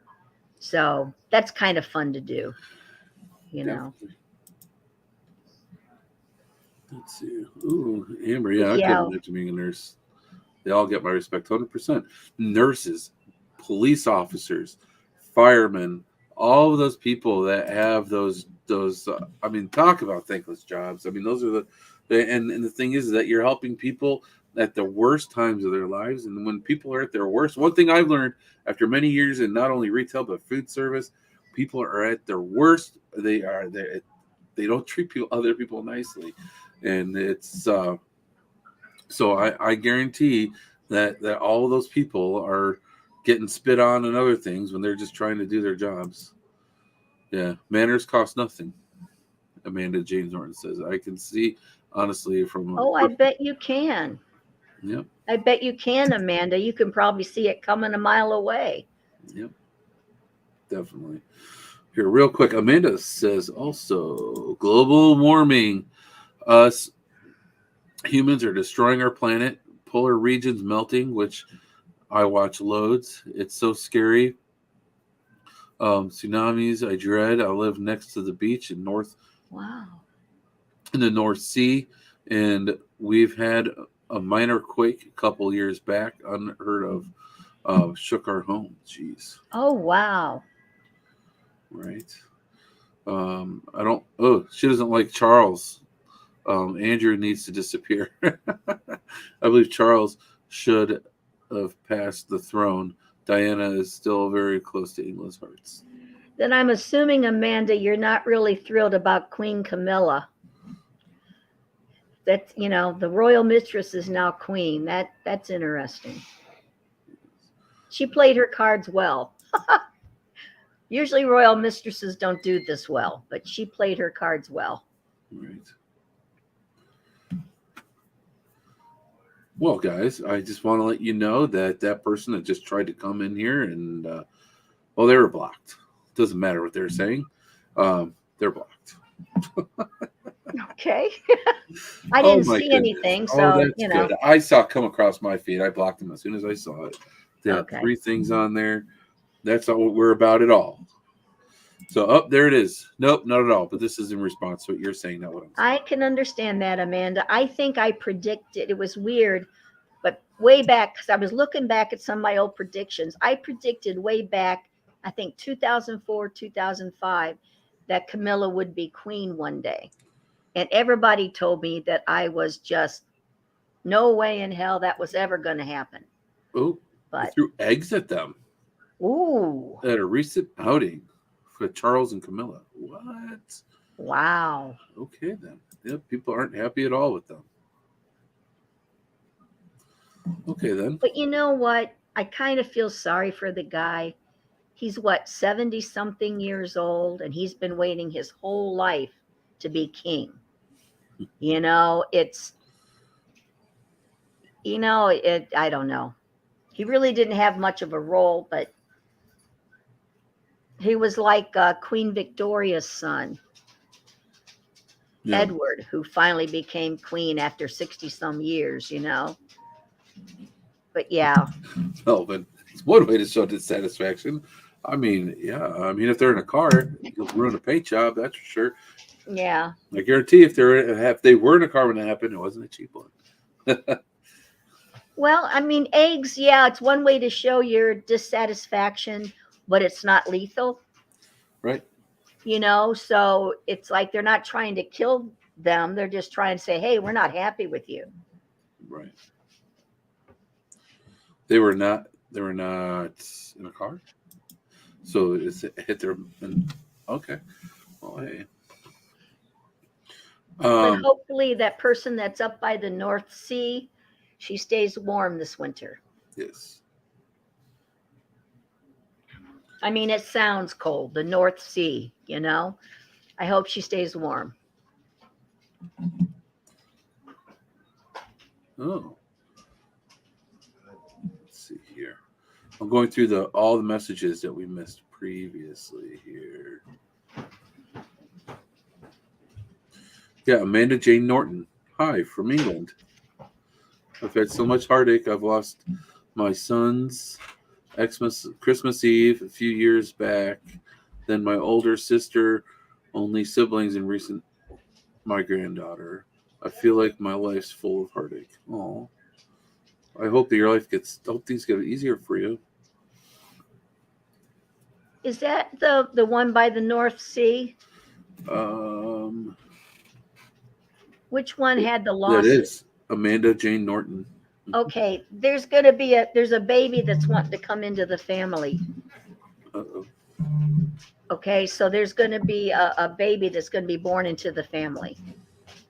So that's kind of fun to do, Definitely. Let's see. Ooh, Amber. Yeah, I couldn't imagine being a nurse. They all get my respect, 100%. Nurses, police officers, firemen, all of those people that have those. Talk about thankless jobs. Those are and the thing is that you're helping people at the worst times of their lives. And when people are at their worst, one thing I've learned after many years in not only retail but food service, people are at their worst. They don't treat other people nicely, and it's so I guarantee that all of those people are getting spit on and other things when they're just trying to do their jobs. Yeah, manners cost nothing. Amanda James Norton says, I can see honestly from. Oh, I bet you can. Yep. I bet you can, Amanda. You can probably see it coming a mile away. Yep. Definitely. Here, real quick, Amanda says also global warming. Us humans are destroying our planet. Polar regions melting, which I watch loads. It's so scary. Tsunamis, I dread. I live next to the beach in the North Sea, and we've had a minor quake a couple years back, unheard of. Shook our home. Jeez. Oh, wow. Right. I don't. Oh, she doesn't like Charles. Andrew needs to disappear. I believe Charles should have passed the throne. Diana is still very close to England's hearts. Then I'm assuming, Amanda, you're not really thrilled about Queen Camilla. That, the royal mistress is now queen. That's interesting. She played her cards well. Usually royal mistresses don't do this well, but she played her cards well. Right. Well, guys, I just want to let you know that person that just tried to come in here and, they were blocked. Doesn't matter what they're saying. They're blocked. Okay. I didn't see anything, so, good. I saw it come across my feed. I blocked them as soon as I saw it. They had 3 things on there. That's not what we're about at all. So, there it is. Nope, not at all. But this is in response to what you're saying, not what I'm saying. I can understand that, Amanda. I think I predicted, it was weird, but way back, because I was looking back at some of my old predictions. I predicted way back, I think 2004, 2005, that Camilla would be queen one day. And everybody told me that I was just, no way in hell that was ever going to happen. Oh, but threw eggs at them. Ooh. At a recent outing for Charles and Camilla. What? Wow. Okay, then. Yeah, people aren't happy at all with them. Okay, then. But you know what? I kind of feel sorry for the guy. He's 70-something years old, and he's been waiting his whole life to be king. It's, I don't know. He really didn't have much of a role, but he was like Queen Victoria's son, Edward, who finally became queen after 60-some years, But yeah. Well, but it's one way to show dissatisfaction. I mean, if they're in a car, you'll ruin a paint job, that's for sure. Yeah. I guarantee if they were in a car when that happened, it wasn't a cheap one. Well, eggs, it's one way to show your dissatisfaction, but it's not lethal. Right. So it's like they're not trying to kill them. They're just trying to say, hey, we're not happy with you. Right. They were not in a car. So it hit their. Okay. Well, hey. But hopefully that person that's up by the North Sea, she stays warm this winter. Yes. It sounds cold, the North Sea, I hope she stays warm. Oh. Let's see here. I'm going through all the messages that we missed previously here. Yeah, Amanda Jane Norton. Hi, from England. I've had so much heartache. I've lost my son's Christmas Eve a few years back. Then my older sister, only siblings, and recent my granddaughter. I feel like my life's full of heartache. Oh, I hope that your life hope things get easier for you. Is that the one by the North Sea? Which one had the loss? That is Amanda Jane Norton. Okay, there's a baby that's wanting to come into the family. Uh-oh. Okay, so there's going to be a baby that's going to be born into the family.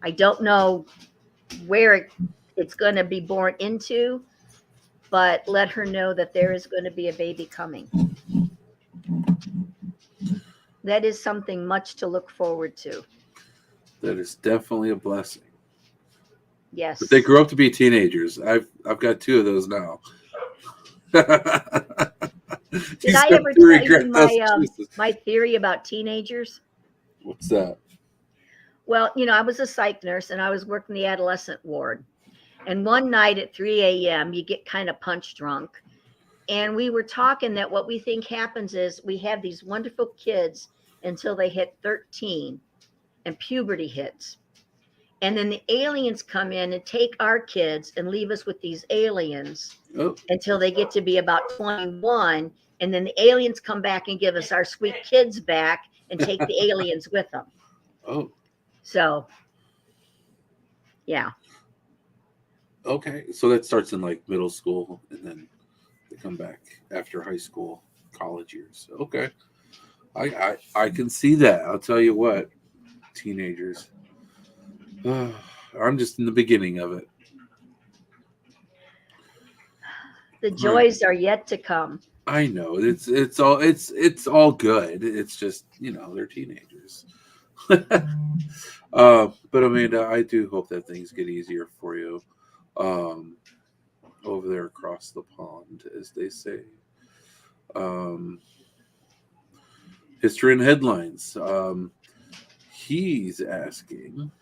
I don't know where it's going to be born into, but let her know that there is going to be a baby coming. That is something much to look forward to. That is definitely a blessing. Yes. But they grow up to be teenagers. I've got 2 of those now. Did I ever tell you my theory about teenagers? What's that? Well, I was a psych nurse and I was working the adolescent ward. And one night at 3 a.m., you get kind of punch drunk. And we were talking that what we think happens is we have these wonderful kids until they hit 13 and puberty hits. And then the aliens come in and take our kids and leave us with these aliens until they get to be about 21. And then the aliens come back and give us our sweet kids back and take the aliens with them. Oh. So, yeah. Okay. So that starts in like middle school and then they come back after high school, college years. Okay. I can see that. I'll tell you what, teenagers. I'm just in the beginning of it. The joys are yet to come. I know it's all good. It's just they're teenagers. But Amanda, I do hope that things get easier for you, over there across the pond, as they say. History and headlines. He's asking.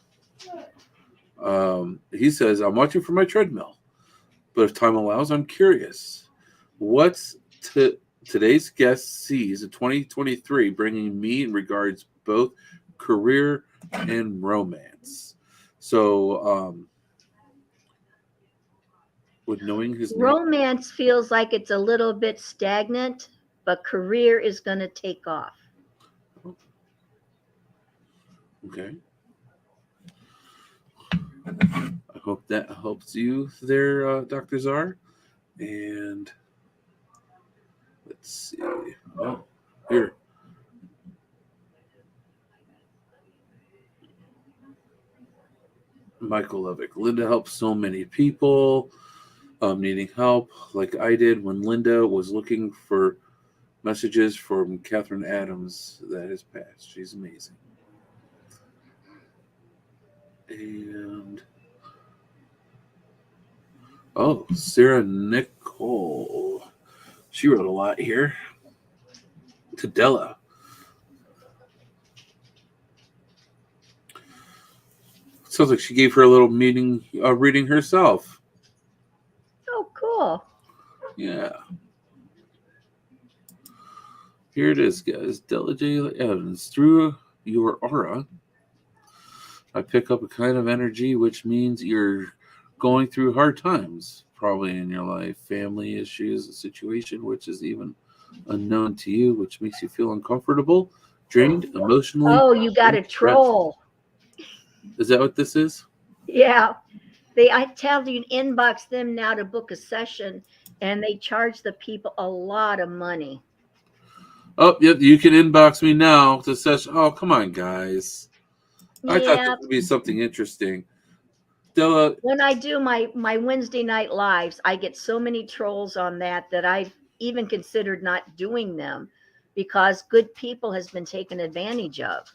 He says, "I'm watching for my treadmill, but if time allows, I'm curious. What's today's guest sees in 2023 bringing me in regards both career and romance?" So, with knowing his romance feels like it's a little bit stagnant, but career is going to take off. Okay. I hope that helps you there, Dr. Czar. And let's see. Oh, here. Michael Levick. Linda helps so many people needing help, like I did when Linda was looking for messages from Catherine Adams that has passed. She's amazing. And Sarah Nicole. She wrote a lot here. To Della. Sounds like she gave her a little reading herself. Oh, cool. Yeah. Here it is, guys. Della J. Evans. Through your aura, I pick up a kind of energy, which means you're going through hard times, probably in your life, family issues, a situation which is even unknown to you, which makes you feel uncomfortable, drained, emotionally. Oh, you got a troll. Is that what this is? Yeah. I tell you, inbox them now to book a session, and they charge the people a lot of money. Oh, yep, you can inbox me now to session. Oh, come on, guys. I thought this would be something interesting. Della, when I do my Wednesday night lives, I get so many trolls on that I've even considered not doing them because good people has been taken advantage of.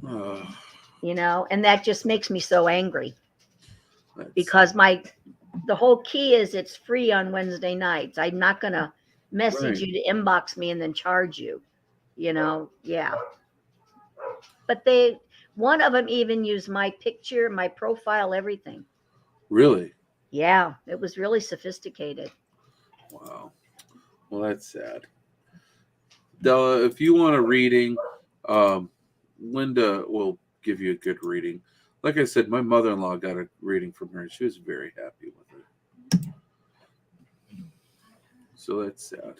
And that just makes me so angry. Because the whole key is it's free on Wednesday nights. I'm not going to message you to inbox me and then charge you. Yeah. But one of them even used my picture, my profile, everything. Really? Yeah, it was really sophisticated. Wow. Well, that's sad. Della, if you want a reading, Linda will give you a good reading. Like I said, my mother-in-law got a reading from her, and she was very happy with it. So that's sad.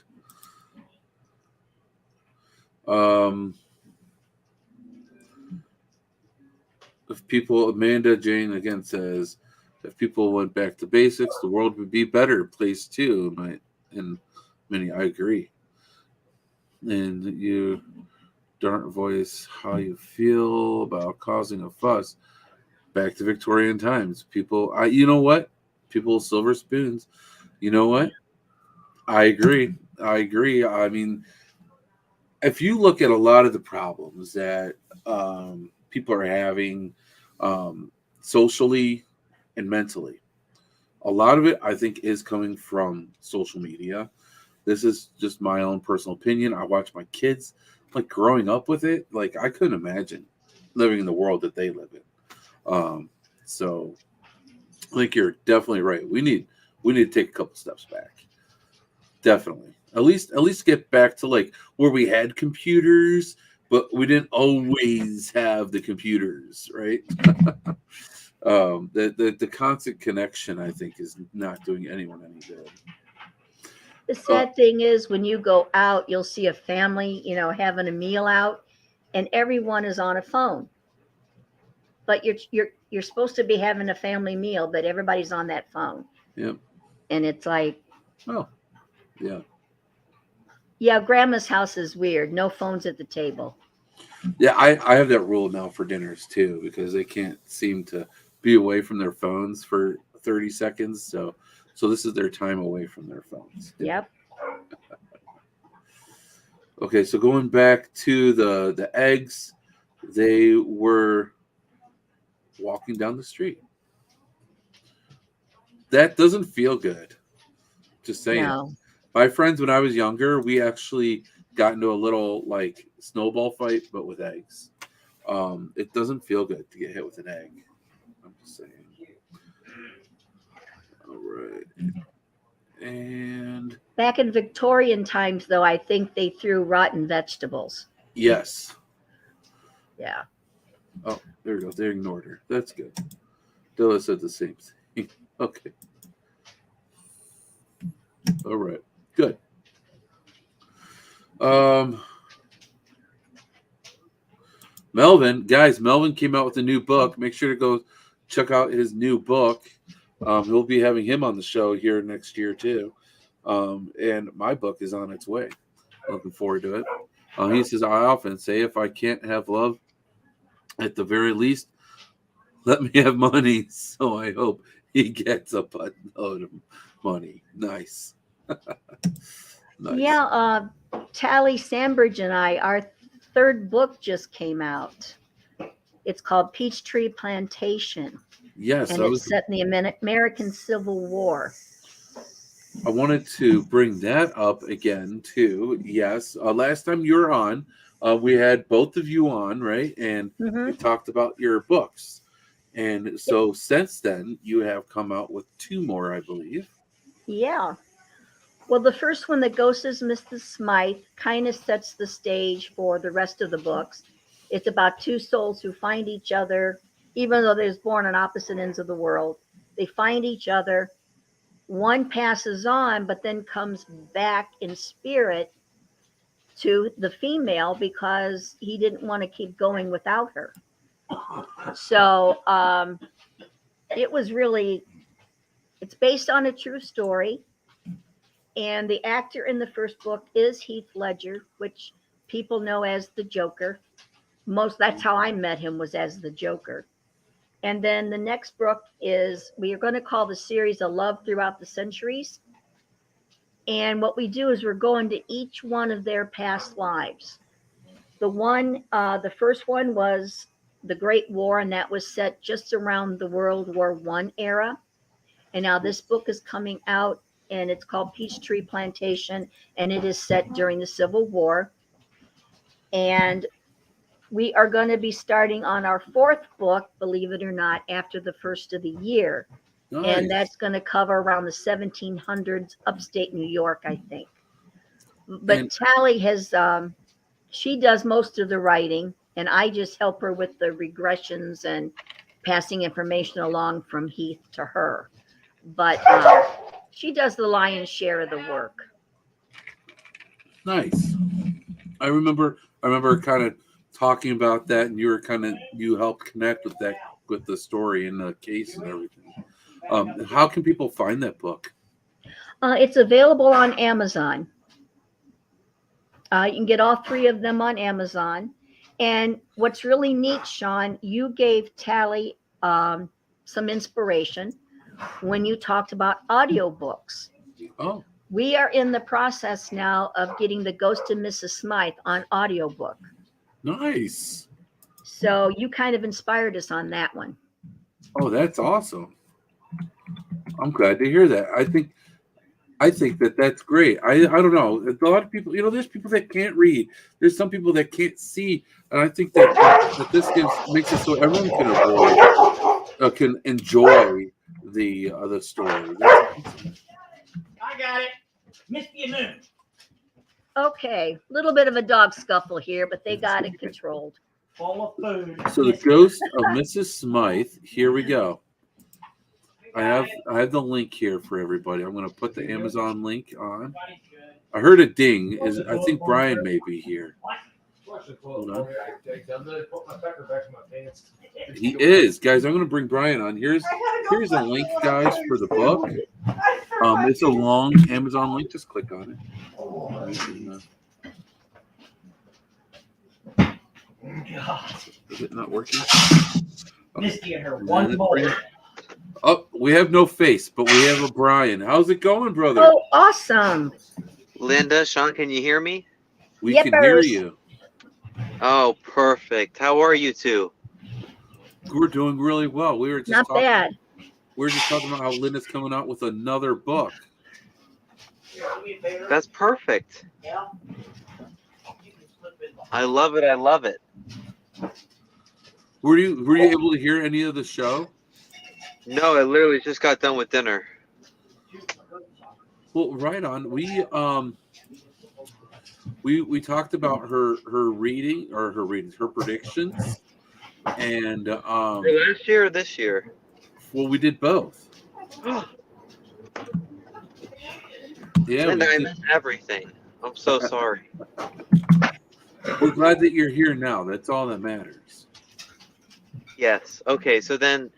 If people, Amanda Jane again says, If people went back to basics, the world would be a better place too. I agree. And you don't voice how you feel about causing a fuss. Back to Victorian times. People, you know what? People with silver spoons. You know what? I agree. I mean, if you look at a lot of the problems that people are having socially and mentally, a lot of it, I think, is coming from social media. This is just my own personal opinion. I watch my kids, like, growing up with it. Like, I couldn't imagine living in the world that they live in. So I think you're definitely right. We need to take a couple steps back. Definitely. At least get back to, like, where we had computers, but we didn't always have the computers, right? The constant connection, I think, is not doing anyone any good. The sad thing is when you go out, you'll see a family, having a meal out, and everyone is on a phone. But you're supposed to be having a family meal, but everybody's on that phone. Yep. And it's like, oh, yeah. Yeah, grandma's house is weird. No phones at the table. Yeah, I have that rule now for dinners too, because they can't seem to be away from their phones for 30 seconds. So this is their time away from their phones. Yep. Okay, so going back to the eggs, they were walking down the street. That doesn't feel good. Just saying. No. My friends, when I was younger, we actually got into a little, like, snowball fight, but with eggs. It doesn't feel good to get hit with an egg. I'm just saying. All right. And back in Victorian times, though, I think they threw rotten vegetables. Yes. Yeah. Oh, there we go. They ignored her. That's good. Dilla said the same thing. Okay. All right. Good. Melvin came out with a new book. Make sure to go check out his new book. We'll be having him on the show here next year too. And my book is on its way. Looking forward to it. He says, I often say, if I can't have love, at the very least, let me have money. So I hope he gets a buttload of money. Nice. Nice. Yeah, Tally Sandbridge and our third book just came out. It's called Peachtree Plantation. Yes. And it's set in the American Civil War. I wanted to bring that up again, too. Yes. Last time you were on, we had both of you on, right? And we talked about your books. And so since then, you have come out with two more, I believe. Yeah. Well, the first one, The Ghost is Mrs. Smythe, kind of sets the stage for the rest of the books. It's about two souls who find each other, even though they're born on opposite ends of the world. They find each other. One passes on, but then comes back in spirit to the female because he didn't want to keep going without her. So it's based on a true story. And the actor in the first book is Heath Ledger, which people know as the Joker. That's how I met him, was as the Joker. And then the next book we are going to call the series A Love Throughout the Centuries. And what we do is we're going to each one of their past lives. The first one was the Great War, and that was set just around the World War I era. And now this book is coming out, and it's called Peachtree Plantation, and it is set during the Civil War. And we are going to be starting on our fourth book, believe it or not, after the first of the year. Nice. And that's going to cover around the 1700s, upstate New York, I think. But Tally she does most of the writing, and I just help her with the regressions and passing information along from Heath to her. But she does the lion's share of the work. Nice. I remember kind of talking about that, and you helped connect with the story and the case and everything. How can people find that book? It's available on Amazon. You can get all 3 of them on Amazon. And what's really neat, Shawn, you gave Tally some inspiration when you talked about audiobooks. Oh, We are in the process now of getting The Ghost of Mrs. Smythe on audiobook. nice. So you kind of inspired us on that one. Oh, that's awesome. I'm glad to hear that. I think that's great. I don't know. A lot of people, there's people that can't read. There's some people that can't see, and I think that this makes it so everyone can enjoy the story. That's awesome. I got it. Misty and Moon. Okay, a little bit of a dog scuffle here, but they got it controlled. Full of food. So the Ghost of Mrs. Smythe. Here we go. I have the link here for everybody. I'm going to put the Amazon link on. I heard a ding. I think Brian may be here. Hold on. He is, guys. I'm going to bring Brian on. Here's a link, guys, for the book. It's a long Amazon link. Just click on it. Is it not working? Misty and her one bowl. Oh, we have no face, but we have a Brian. How's it going, brother? Oh, awesome. Linda, Shawn, can you hear me? We can hear you. Oh, perfect. How are you two? We're doing really well. We were just Not bad. We were just talking about how Linda's coming out with another book. That's perfect. I love it. I love it. Were you able to hear any of the show? No, I literally just got done with dinner. Well, right on. We talked about her predictions, and For last year or this year? well, we did both. Yeah, Linda, I missed everything. I'm so sorry. we're glad that you're here now. That's all that matters. Yes. Okay, so then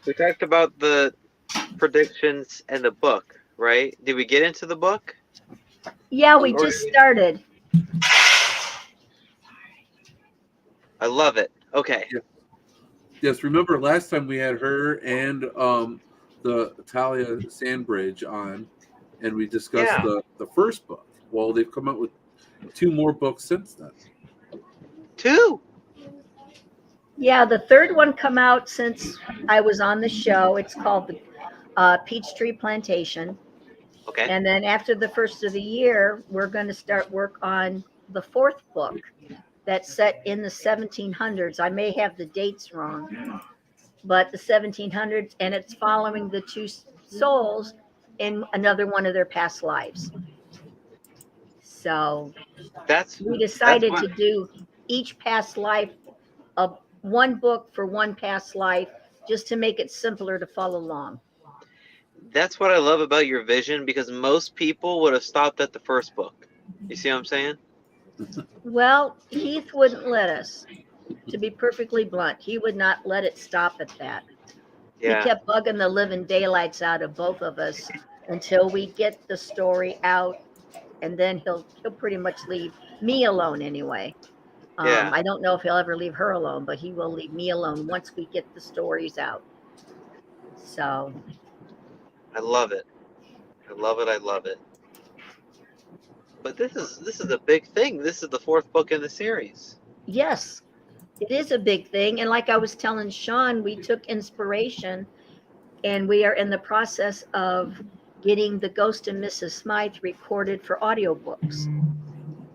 we talked about the predictions and the book, right? Did we get into the book? Yeah, we just started. I love it. Okay. Yes, remember last time we had her and the Talia Sandbridge on, and we discussed the first book. Well, they've come out with 2 more books since then. 2? Yeah, the 3rd one come out since I was on the show. It's called the Peachtree Plantation. Okay. And then after the first of the year, we're going to start work on the 4th book that's set in the 1700s. I may have the dates wrong, but the 1700s, and it's following the 2 souls in another one of their past lives. So we decided to do each past life of one book for one past life, just to make it simpler to follow along. That's what I love about your vision, because most people would have stopped at the first book. You see what I'm saying? Well, Heath wouldn't let us, to be perfectly blunt. He would not let it stop at that. Yeah. He kept bugging the living daylights out of both of us until we get the story out, and then he'll pretty much leave me alone anyway. Yeah. I don't know if he'll ever leave her alone, but he will leave me alone once we get the stories out. So I love it. I love it. I love it. But this is a big thing. This is the 4th book in the series. yes, it is a big thing. And like I was telling Shawn, we took inspiration, and we are in the process of getting The Ghost of Mrs. Smythe recorded for audiobooks.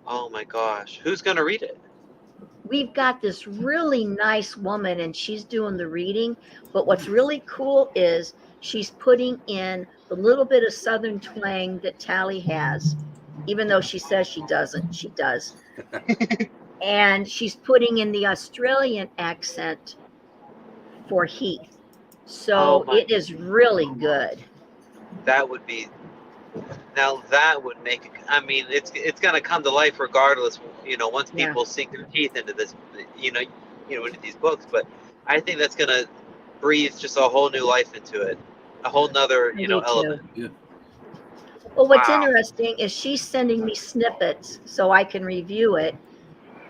Oh my gosh. Who's going to read it? We've got this really nice woman, and she's doing the reading. But what's really cool is she's putting in the little bit of Southern twang that Tally has, even though she says she doesn't. She does. And she's putting in the Australian accent for Heath. So it is really good. That would be. Now that would make it. I mean, it's gonna come to life regardless. Once people sink their teeth into this, into these books. But I think that's gonna breathes just a whole new life into it, a whole nother, I do element. too. Yeah. Well, what's Wow. interesting is she's sending me snippets so I can review it,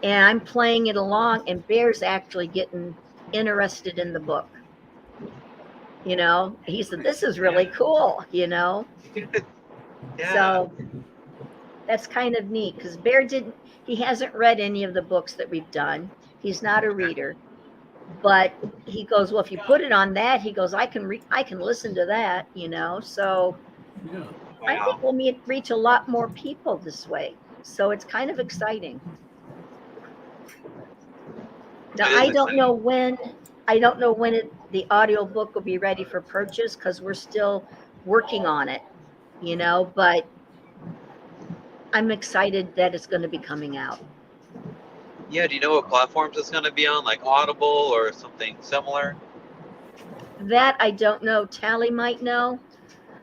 and I'm playing it along, and Bear's actually getting interested in the book. He said, "This is really cool," Yeah. So that's kind of neat because he hasn't read any of the books that we've done. He's not a reader, but he goes, "Well, if you put it on that," he goes, I can listen to that, So Yeah. I Wow. think we'll reach a lot more people this way. So it's kind of exciting. Now, It is exciting. I don't know when the audio book will be ready for purchase because we're still working on it, but I'm excited that it's going to be coming out. Yeah, do you know what platforms it's going to be on, like Audible or something similar? That I don't know. Tally might know.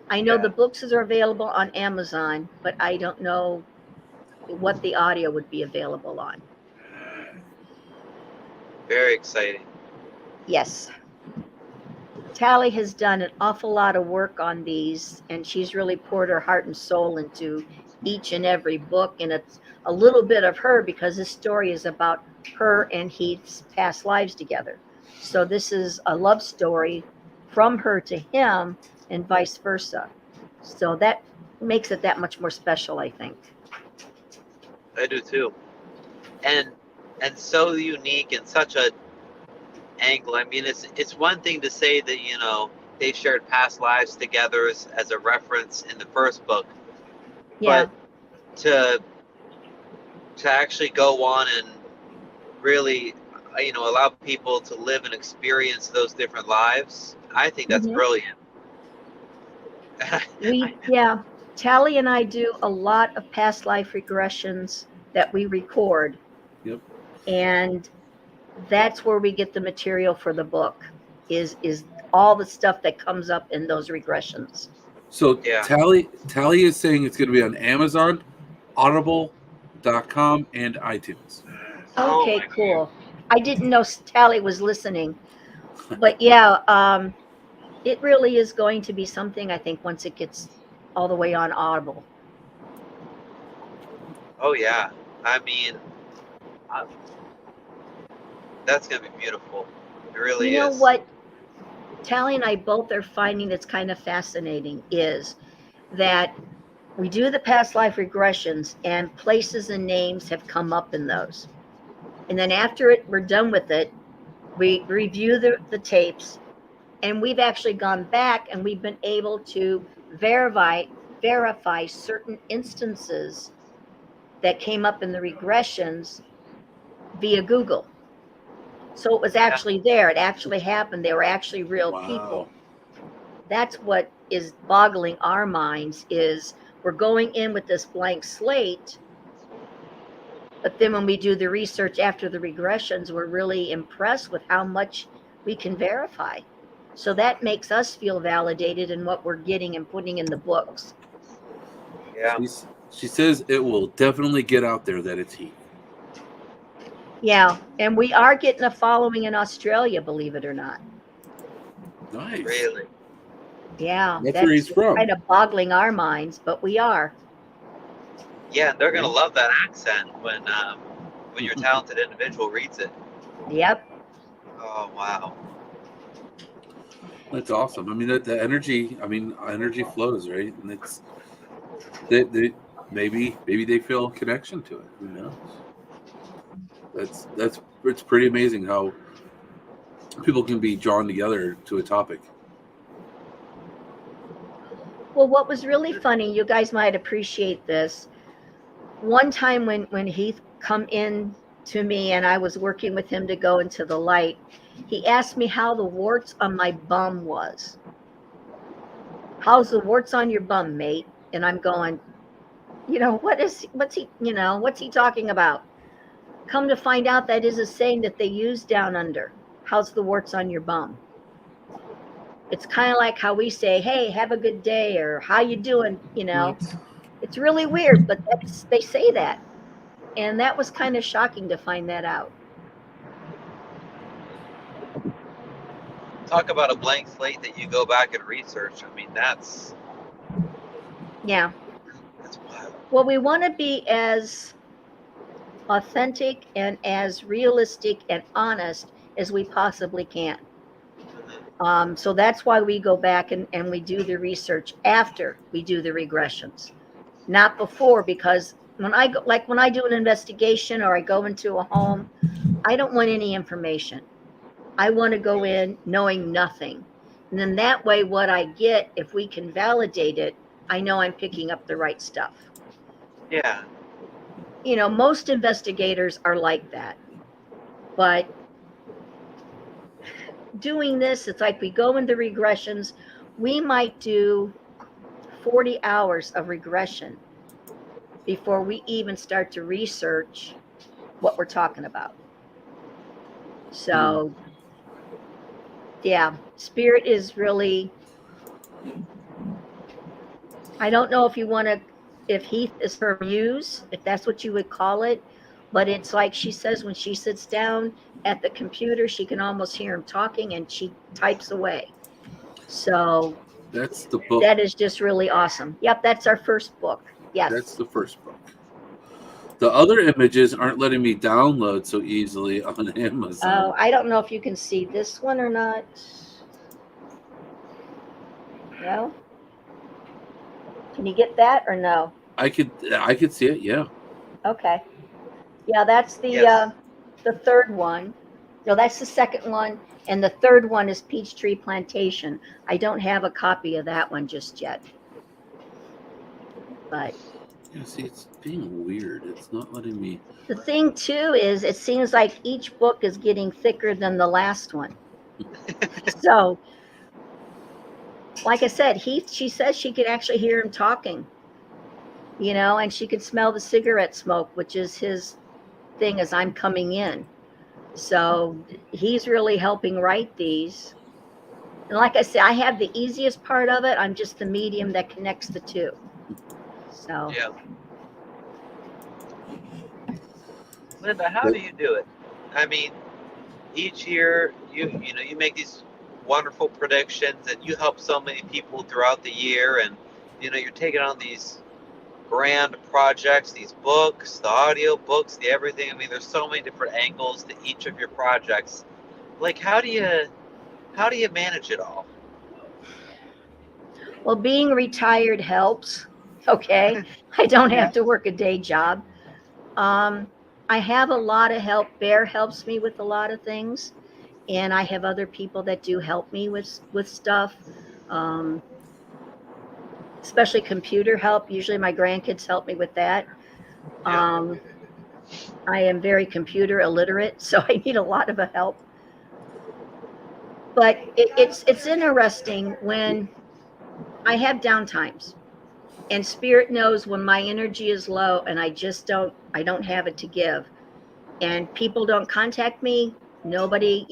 I know Yeah. the books are available on Amazon, but I don't know what the audio would be available on. Very exciting. Yes. Tally has done an awful lot of work on these, and she's really poured her heart and soul into each and every book. And it's a little bit of her because this story is about her and Heath's past lives together. So this is a love story from her to him and vice versa. So that makes it that much more special, I think. I do too. And so unique and such a angle. I mean, it's one thing to say that they shared past lives together as a reference in the first book, Yeah. but to actually go on and really allow people to live and experience those different lives, I think that's Mhm. brilliant. Yeah, Tally and I do a lot of past life regressions that we record, Yep. and that's where we get the material for the book. Is all the stuff that comes up in those regressions. So Yeah. Tally is saying it's going to be on Amazon, Audible.com, and iTunes. Oh Okay, my cool. I didn't know Tally was listening, but yeah, it really is going to be something. I think once it gets all the way on Audible. Oh yeah. I mean, uh, that's gonna be beautiful. It really You know is. what Tally and I both are finding that's kind of fascinating is that we do the past life regressions and places and names have come up in those. And then after we're done with it, we review the tapes, and we've actually gone back and we've been able to verify certain instances that came up in the regressions via Google. So it was Yeah. actually there. It actually happened. They were actually real people. Wow. That's what is boggling our minds is we're going in with this blank slate, but then when we do the research after the regressions, we're really impressed with how much we can verify. So that makes us feel validated in what we're getting and putting in the books. Yeah. She says it will definitely get out there that it's Heath. Yeah, and we are getting a following in Australia, believe it or not. Nice. Really. Yeah, That's where he's from. kind of boggling our minds, but we are. Yeah, they're gonna love that accent when your Mm-hmm. talented individual reads it. Yep. Oh wow. That's awesome. I mean, the energy. I mean, energy flows, right? And it's they maybe they feel a connection to it. Who knows? It's pretty amazing how people can be drawn together to a topic. Well, what was really funny, you guys might appreciate this. One time when Heath come in to me and I was working with him to go into the light, he asked me how the warts on my bum was. How's the warts on your bum, mate? And I'm going, what's he talking about? Come to find out that is a saying that they use down under. How's the warts on your bum? It's kind of like how we say, hey, have a good day, or how you doing? It's really weird, but they say that. And that was kind of shocking to find that out. talk about a blank slate that you go back and research. I mean, that's Yeah. wild. Well, we want to be as authentic and as realistic and honest as we possibly can. So that's why we go back and we do the research after we do the regressions, not before, because when I go, like when I do an investigation or I go into a home, I don't want any information. I want to go in knowing nothing. And then that way, what I get, if we can validate it, I know I'm picking up the right stuff. Yeah. You know, most investigators are like that. But doing this, it's like we go into regressions. We might do 40 hours of regression before we even start to research what we're talking about. So, yeah, spirit is really, I don't know if you want to, if Heath is her muse, if that's what you would call it, but it's like she says when she sits down at the computer, she can almost hear him talking and she types away. So That's the book. that is just really awesome. Yep, that's our first book. Yes. That's the first book. The other images aren't letting me download so easily on Amazon. Oh, I don't know if you can see this one or not. No? Can you get that or no? I could see it, yeah. Okay. Yeah, that's the Yes. the third one. No, that's the second one, and the third one is Peachtree Plantation. I don't have a copy of that one just yet. But Yeah, see, it's being weird. It's not letting me. the thing too is it seems like each book is getting thicker than the last one. So, like I said, she says she could actually hear him talking, you know, and she could smell the cigarette smoke, which is his thing as I'm coming in. So he's really helping write these. And like I said, I have the easiest part of it. I'm just the medium that connects the two. So Yeah. Linda, how do you do it? I mean, each year you make these wonderful predictions and you help so many people throughout the year, and you're taking on these grand projects, these books, the audio books, the everything. I mean, there's so many different angles to each of your projects. Like, how do you manage it all? well, being retired helps. Okay. I don't have to work a day job. I have a lot of help. Bear helps me with a lot of things. And I have other people that do help me with stuff. Especially computer help. Usually my grandkids help me with that. Yeah. I am very computer illiterate, so I need a lot of help. But it's interesting when I have downtimes, and spirit knows when my energy is low and I don't have it to give, and people don't contact me. Nobody,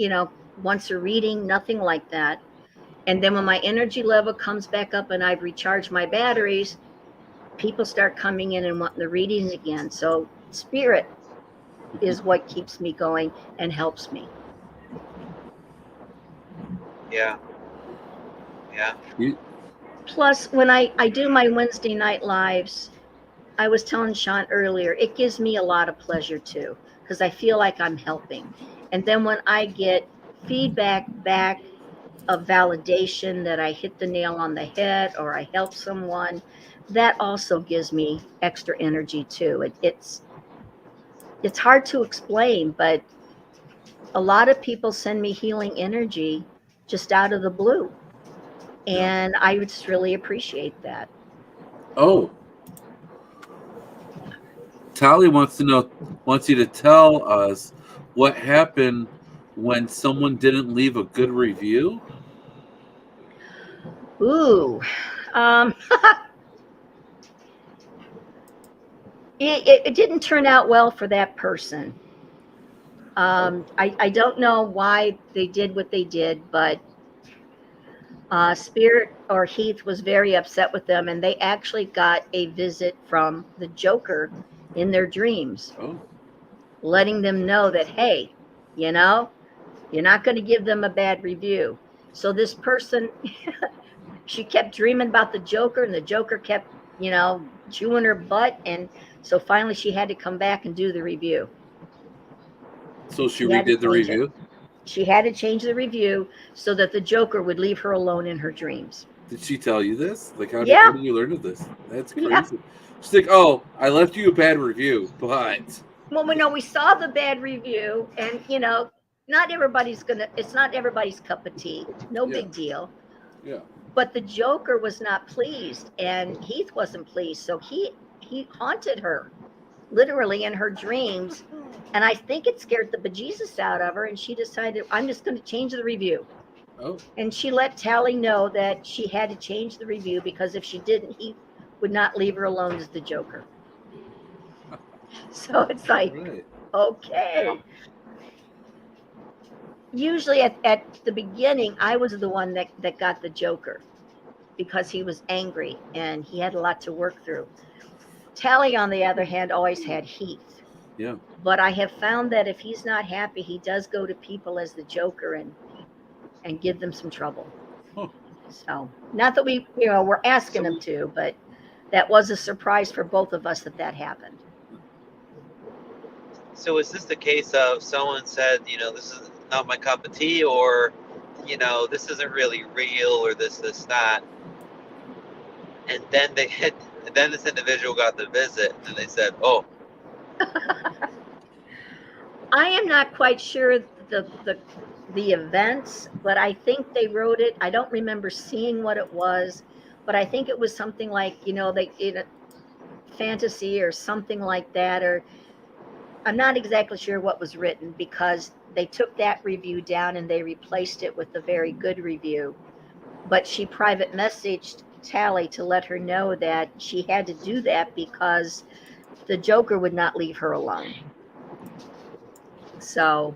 wants a reading, nothing like that. And then when my energy level comes back up and I've recharged my batteries, people start coming in and wanting the readings again. So spirit is what keeps me going and helps me. Yeah. Plus, when I do my Wednesday night lives, I was telling Shawn earlier, it gives me a lot of pleasure too, because I feel like I'm helping. And then when I get feedback back of validation that I hit the nail on the head or I help someone, that also gives me extra energy too. It's hard to explain, but a lot of people send me healing energy just out of the blue. And I would just really appreciate that. Oh, Tally wants you to tell us what happened when someone didn't leave a good review. Ooh. It didn't turn out well for that person. I don't know why they did what they did, but Spirit or Heath was very upset with them, and they actually got a visit from the Joker in their dreams, letting them know that, hey, you're not going to give them a bad review. So this person, she kept dreaming about the Joker, and the Joker kept, chewing her butt. And so finally she had to come back and do the review. So she She had to redid the change it. review. She had to change the review so that the Joker would leave her alone in her dreams. Did she tell you this? Like, how Yeah. did you learn of this? That's crazy. Yeah. She's like, oh, I left you a bad review, but Well, we saw the bad review, and not everybody's it's not everybody's cup of tea. No Yeah. big deal. yeah. But the Joker was not pleased, and Heath wasn't pleased. So he haunted her, literally in her dreams. And I think it scared the bejesus out of her, and she decided, I'm just going to change the review. Oh, And she let Tally know that she had to change the review, because if she didn't, he would not leave her alone as the Joker. So it's like, right. okay. Usually at the beginning, I was the one that got the Joker, because he was angry and he had a lot to work through. Tally, on the other hand, always had Heath. Yeah. But I have found that if he's not happy, he does go to people as the Joker and give them some trouble. Huh. So, not that we're asking him to, but that was a surprise for both of us that happened. So is this the case of someone said, this is not my cup of tea, or, this isn't really real, or this, that, and then then this individual got the visit, and they said, oh. I am not quite sure the events, but I think they wrote it. I don't remember seeing what it was, but I think it was something like, fantasy or something like that, or I'm not exactly sure what was written, because they took that review down and they replaced it with a very good review. But she private messaged Tally to let her know that she had to do that because the Joker would not leave her alone. So,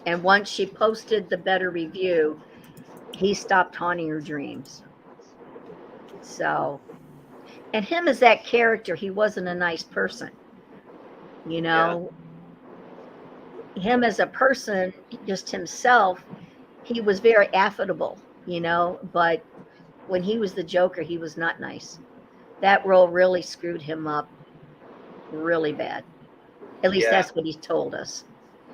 and once she posted the better review, he stopped haunting her dreams. So, and him as that character, he wasn't a nice person. Him as a person, just himself, he was very affable, but when he was the Joker, he was not nice. That role really screwed him up really bad. At least that's what he's told us,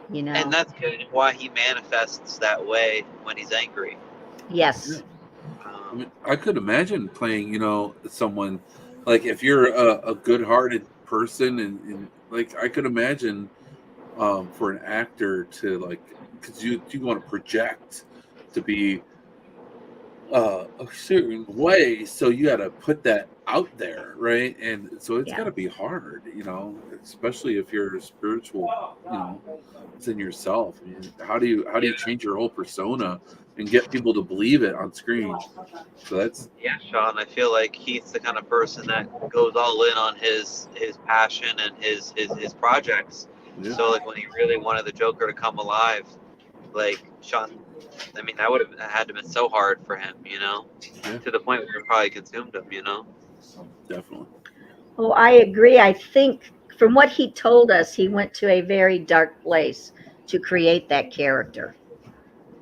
And that's kind of why he manifests that way when he's angry. Yes. I mean, I could imagine playing, someone like, if you're a good-hearted person, and like, I could imagine for an actor to, like, because you want to project to be a certain way, so you got to put that out there, right? And so it's got to be hard, especially if you're a spiritual, within yourself. I mean, how do you change your whole persona and get people to believe it on screen? So that's Shawn, I feel like Heath's the kind of person that goes all in on his passion and his projects. Yeah. So like when he really wanted the Joker to come alive, like Shawn, I mean, that would have had to have been so hard for him, to the point where it probably consumed him, Definitely. Oh, I agree. I think from what he told us, he went to a very dark place to create that character.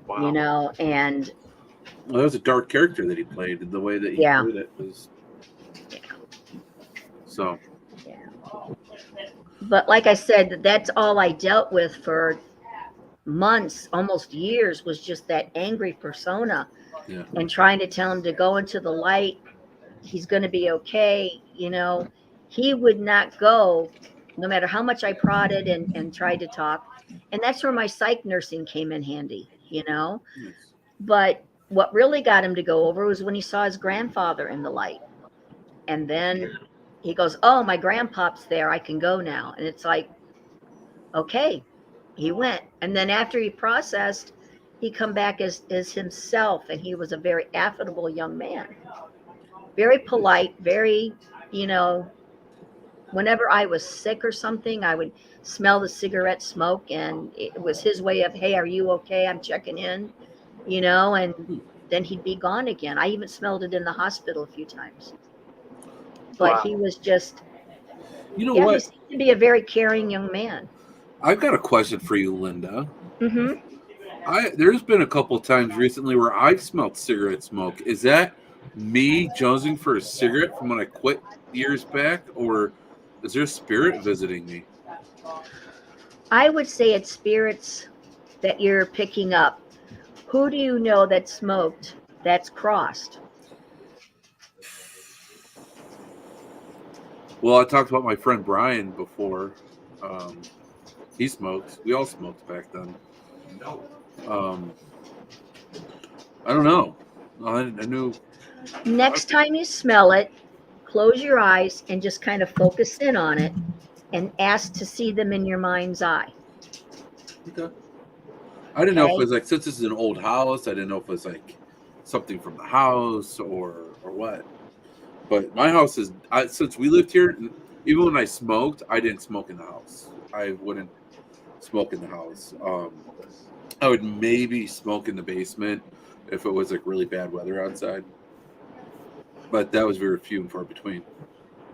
Wow. And well, that was a dark character that he played, and the way that he played it was so. Yeah. But like I said, that's all I dealt with for months, almost years, was just that angry persona. Yeah. And trying to tell him to go into the light. He's going to be okay. He would not go, no matter how much I prodded and tried to talk. And that's where my psych nursing came in handy, Yes. But what really got him to go over was when he saw his grandfather in the light. And then he goes, oh, my grandpop's there. I can go now. And it's like, okay, he went. And then after he processed, he come back as himself. And he was a very affable young man. Very polite, very, whenever I was sick or something, I would smell the cigarette smoke, and it was his way of, hey, are you okay? I'm checking in, and then he'd be gone again. I even smelled it in the hospital a few times. But he was just, what? He seemed to be a very caring young man. I've got a question for you, Linda. Mm-hmm. There's been a couple times recently where I've smelled cigarette smoke. Is that me jonesing for a cigarette from when I quit years back, or is there a spirit visiting me? I would say it's spirits that you're picking up. Who do you know that smoked that's crossed? Well, I talked about my friend Brian before. He smoked. We all smoked back then. I don't know. I knew. Next time you smell it, close your eyes and just kind of focus in on it and ask to see them in your mind's eye. Okay. I didn't know if it Okay? was like, since this is an old house, I didn't know if it was like something from the house or what. But my house is, since we lived here, even when I smoked, I didn't smoke in the house. I wouldn't smoke in the house. I would maybe smoke in the basement if it was like really bad weather outside. But that was very few and far between.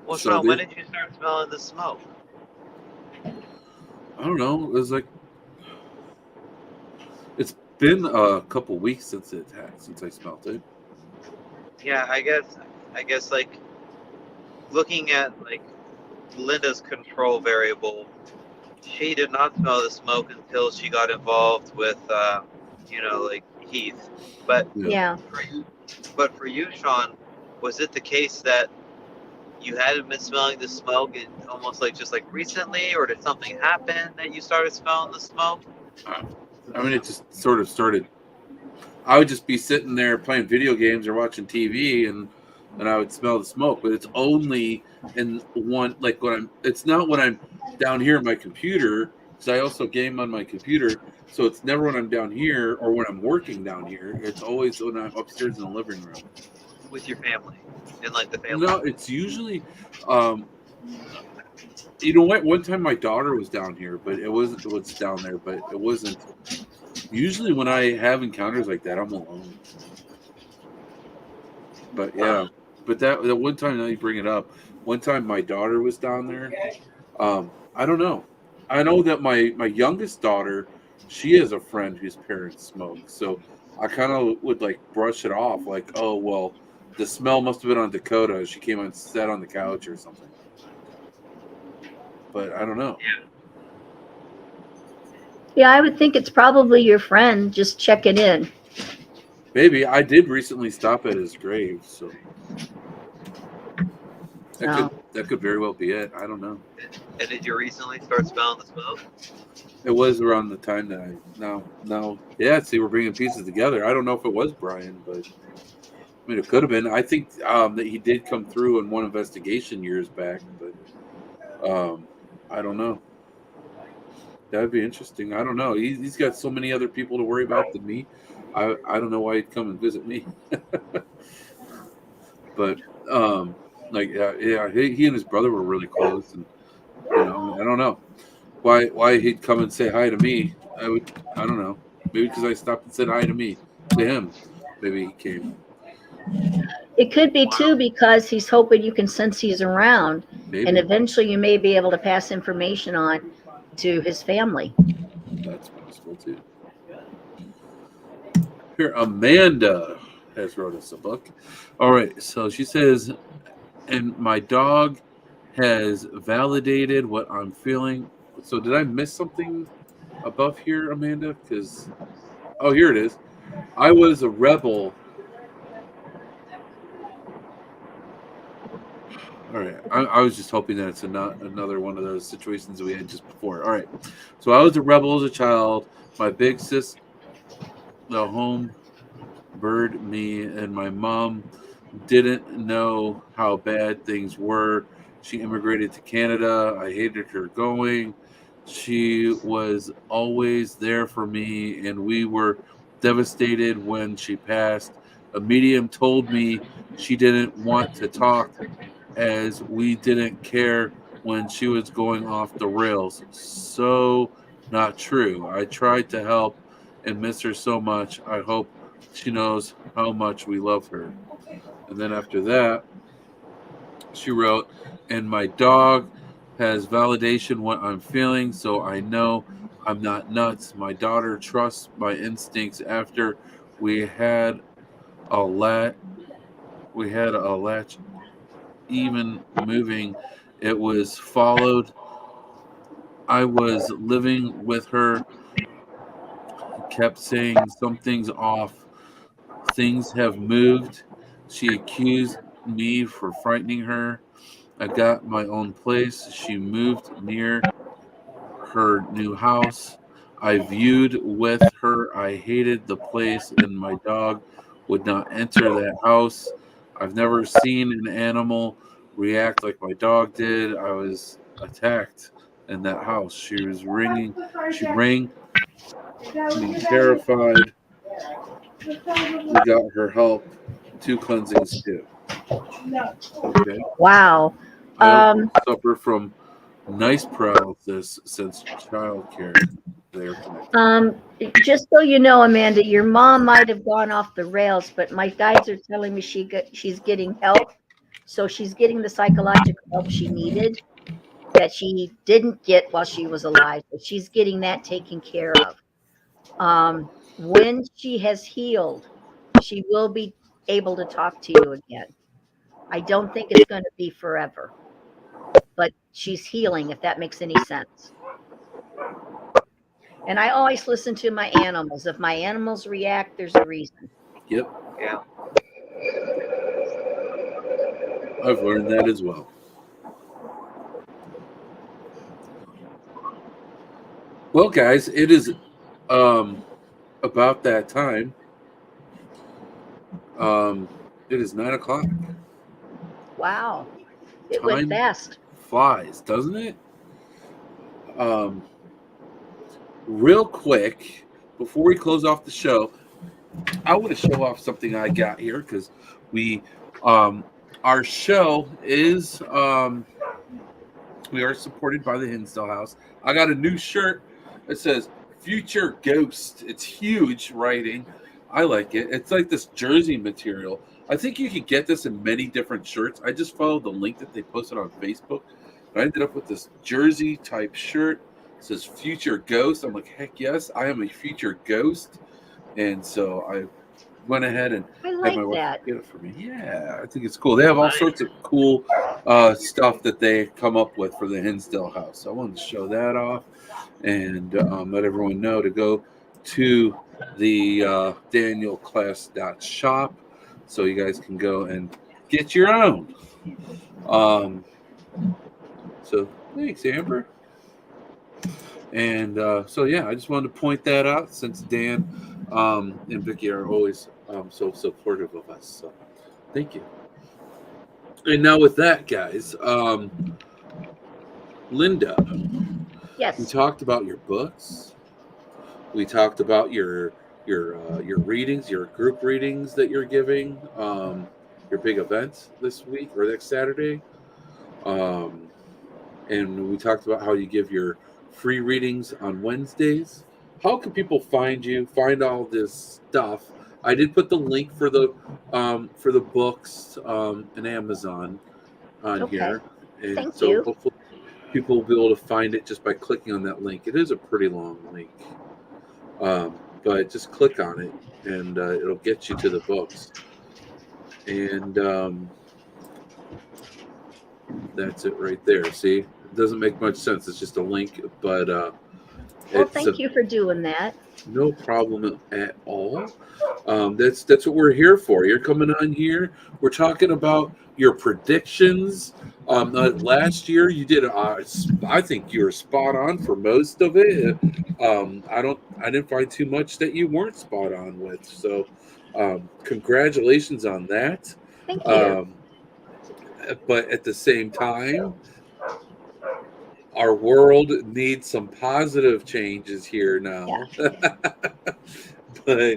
Well, So Shawn, when did you start smelling the smoke? I don't know. It was like, it's been a couple weeks since I smelled it. Yeah, I guess like looking at like Linda's control variable, she did not smell the smoke until she got involved with, like Heath. But Yeah. for you, Shawn, was it the case that you hadn't been smelling the smoke and almost like just like recently, or did something happen that you started smelling the smoke? I mean, it just sort of started. I would just be sitting there playing video games or watching TV, and I would smell the smoke. But it's only in one, like when it's not when I'm down here at my computer, because I also game on my computer. So it's never when I'm down here or when I'm working down here. It's always when I'm upstairs in the living room. With your family, and like the family. No, it's usually, what? One time my daughter was down here, but it wasn't what's down there, but it wasn't. Usually when I have encounters like that, I'm alone. But yeah, but that one time, now you bring it up, one time my daughter was down there. I don't know. I know that my youngest daughter, she has a friend whose parents smoke, so I kind of would like brush it off, like, oh well, the smell must have been on Dakota. She came and sat on the couch or something. But I don't know. Yeah, I would think it's probably your friend just checking in. Maybe I did recently stop at his grave, so that could very well be it. I don't know. And did you recently start smelling the smoke? It was around the time that yeah. See, we're bringing pieces together. I don't know if it was Brian, but I mean, it could have been. I think that he did come through in one investigation years back, but I don't know. That'd be interesting. I don't know. He's got so many other people to worry about than me. I don't know why he'd come and visit me. But he and his brother were really close, and I don't know why he'd come and say hi to me. I don't know. Maybe because I stopped and said hi to him. Maybe he came. It could be too because he's hoping you can sense he's around, Maybe. and eventually you may be able to pass information on to his family. That's possible too. Here, Amanda has wrote us a book. All right, so she says, and my dog has validated what I'm feeling. So did I miss something above here, Amanda? Because, oh, here it is. I was a rebel. All right, I was just hoping that it's not another one of those situations that we had just before. All right, so I was a rebel as a child. My big sis, the home bird me, and my mom didn't know how bad things were. She immigrated to Canada. I hated her going. She was always there for me, and we were devastated when she passed. A medium told me she didn't want to talk as we didn't care when she was going off the rails. So not true. I tried to help and miss her so much. I hope she knows how much we love her. And then after that, she wrote, and my dog has validation what I'm feeling, so I know I'm not nuts. My daughter trusts my instincts. After we had a latch even moving. It was followed. I was living with her, kept saying something's off. Things have moved. She accused me for frightening her. I got my own place. She moved near her new house. I viewed with her. I hated the place, and my dog would not enter that house. I've never seen an animal react like my dog did. I was attacked in that house. She was ringing. She rang me terrified. We got her help. 2 cleansings too. Okay. Wow. I also suffer from nice paralysis since childcare. They're connected. Just so you know, Amanda, your mom might have gone off the rails, but my guides are telling me she's getting help. So she's getting the psychological help she needed that she didn't get while she was alive. So she's getting that taken care of. When she has healed, she will be able to talk to you again. I don't think it's going to be forever, but she's healing, if that makes any sense. And I always listen to my animals. If my animals react, there's a reason. Yep. Yeah. I've learned that as well. Well, guys, it is about that time. It is 9 o'clock. Wow. It Time went fast. flies, doesn't it? Real quick, before we close off the show, I want to show off something I got here because we, our show is, we are supported by the Hinsdale House. I got a new shirt that says Future Ghost. It's huge writing. I like it. It's like this jersey material. I think you can get this in many different shirts. I just followed the link that they posted on Facebook. I ended up with this jersey type shirt. It says Future Ghost. I'm like, heck yes, I am a future ghost. And so I went ahead and I had like my wife that. get it for me. Yeah, I think it's cool. They have all sorts of cool stuff that they come up with for the Hinsdale House. So I wanted to show that off and let everyone know to go to the danielclass.shop so you guys can go and get your own. So thanks, Amber. And so yeah, I just wanted to point that out since Dan and Vicky are always so supportive of us. So thank you. And now with that, guys, Linda, we Yes. talked about your books. We talked about your readings, your group readings that you're giving, your big events this week or next Saturday. And we talked about how you give your free readings on Wednesdays. How can people find you, find all this stuff? I did put the link for the books and Amazon on here. And Thank so you. hopefully people will be able to find it just by clicking on that link. It is a pretty long link. But just click on it and it'll get you to the books. And that's it right there. See, it doesn't make much sense. It's just a link, but Well, thank you for doing that. No problem at all. That's what we're here for. You're coming on here. We're talking about your predictions. Last year you did. I think you were spot on for most of it. I didn't find too much that you weren't spot on with. So, congratulations on that. Thank you. But at the same time, our world needs some positive changes here now. Yeah.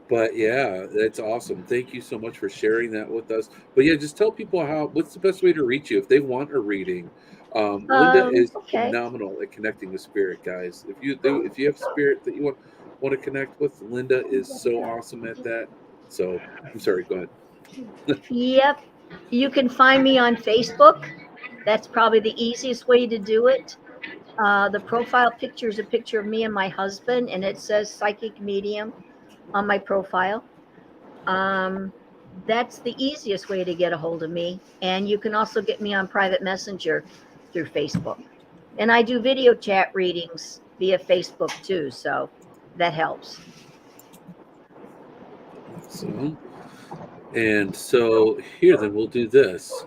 But yeah, that's awesome. Thank you so much for sharing that with us. But yeah, just tell people what's the best way to reach you if they want a reading. Linda is phenomenal at connecting with spirit, guys. If you have spirit that you want to connect with, Linda is so awesome at that. So I'm sorry, go ahead. Yep. You can find me on Facebook. That's probably the easiest way to do it. The profile picture is a picture of me and my husband, and it says psychic medium on my profile. That's the easiest way to get a hold of me. And you can also get me on private messenger through Facebook. And I do video chat readings via Facebook too, so that helps. So, and so here, then we'll do this.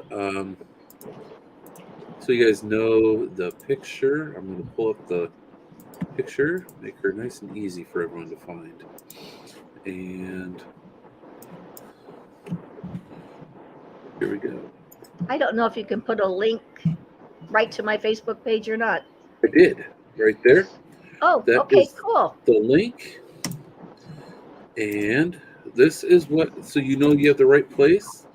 So you guys know the picture. I'm going to pull up the picture, make her nice and easy for everyone to find. And here we go. I don't know if you can put a link right to my Facebook page or not. I did, right there. Oh, That okay, is cool. the link. And this is what, so you know you have the right place.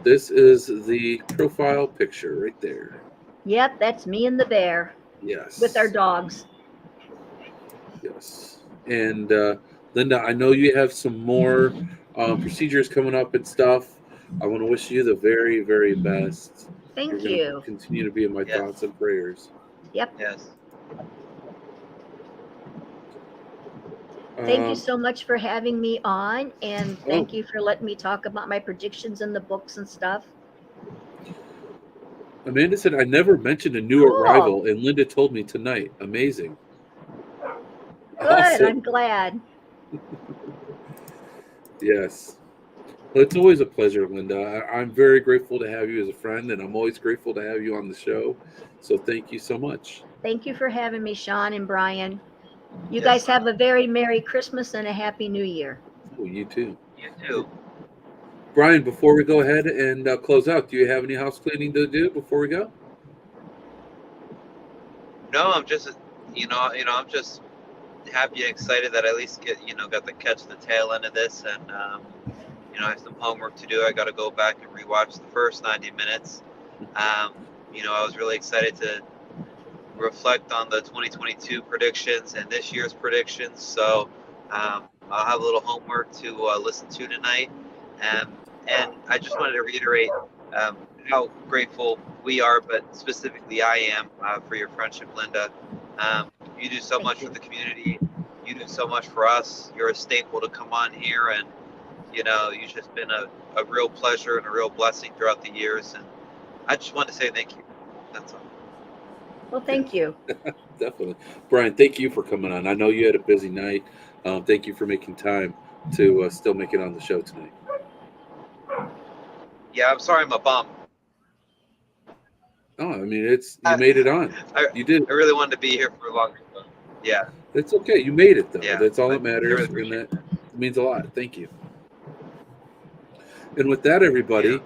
This is the profile picture right there. Yep, that's me and the bear Yes. with our dogs. Yes. And Linda, I know you have some more procedures coming up and stuff. I want to wish you the very, very best. Thank You're going you. to continue to be in my Yes. thoughts and prayers. Yep. Yes. Thank you so much for having me on, and thank you for letting me talk about my predictions in the books and stuff. Amanda said, I never mentioned a new arrival, and Linda told me tonight. Amazing. Good, Awesome. I'm glad. Yes. Well, it's always a pleasure, Linda. I'm very grateful to have you as a friend, and I'm always grateful to have you on the show. So thank you so much. Thank you for having me, Shawn and Bryan. You Yes. guys have a very Merry Christmas and a Happy New Year. Oh, you too. You too. Brian, before we go ahead and close out, do you have any house cleaning to do before we go? No, I'm just, I'm just happy and excited that I at least got to catch the tail end of this, and I have some homework to do. I got to go back and rewatch the first 90 minutes. I was really excited to reflect on the 2022 predictions and this year's predictions. So I'll have a little homework to listen to tonight. And I just wanted to reiterate how grateful we are, but specifically I am for your friendship, Linda. You do so much for the community. You do so much for us. You're a staple to come on here, and you've just been a real pleasure and a real blessing throughout the years. And I just wanted to say thank you. That's all. Well, thank you. Definitely. Brian, thank you for coming on. I know you had a busy night. Thank you for making time to still make it on the show tonight. Yeah, I'm sorry I'm a bum. Oh, I mean, you made it on. You did. I really wanted to be here for longer. But yeah. It's okay. You made it, though. Yeah, That's all I that matters, really and that means a lot. Thank you. And with that, everybody,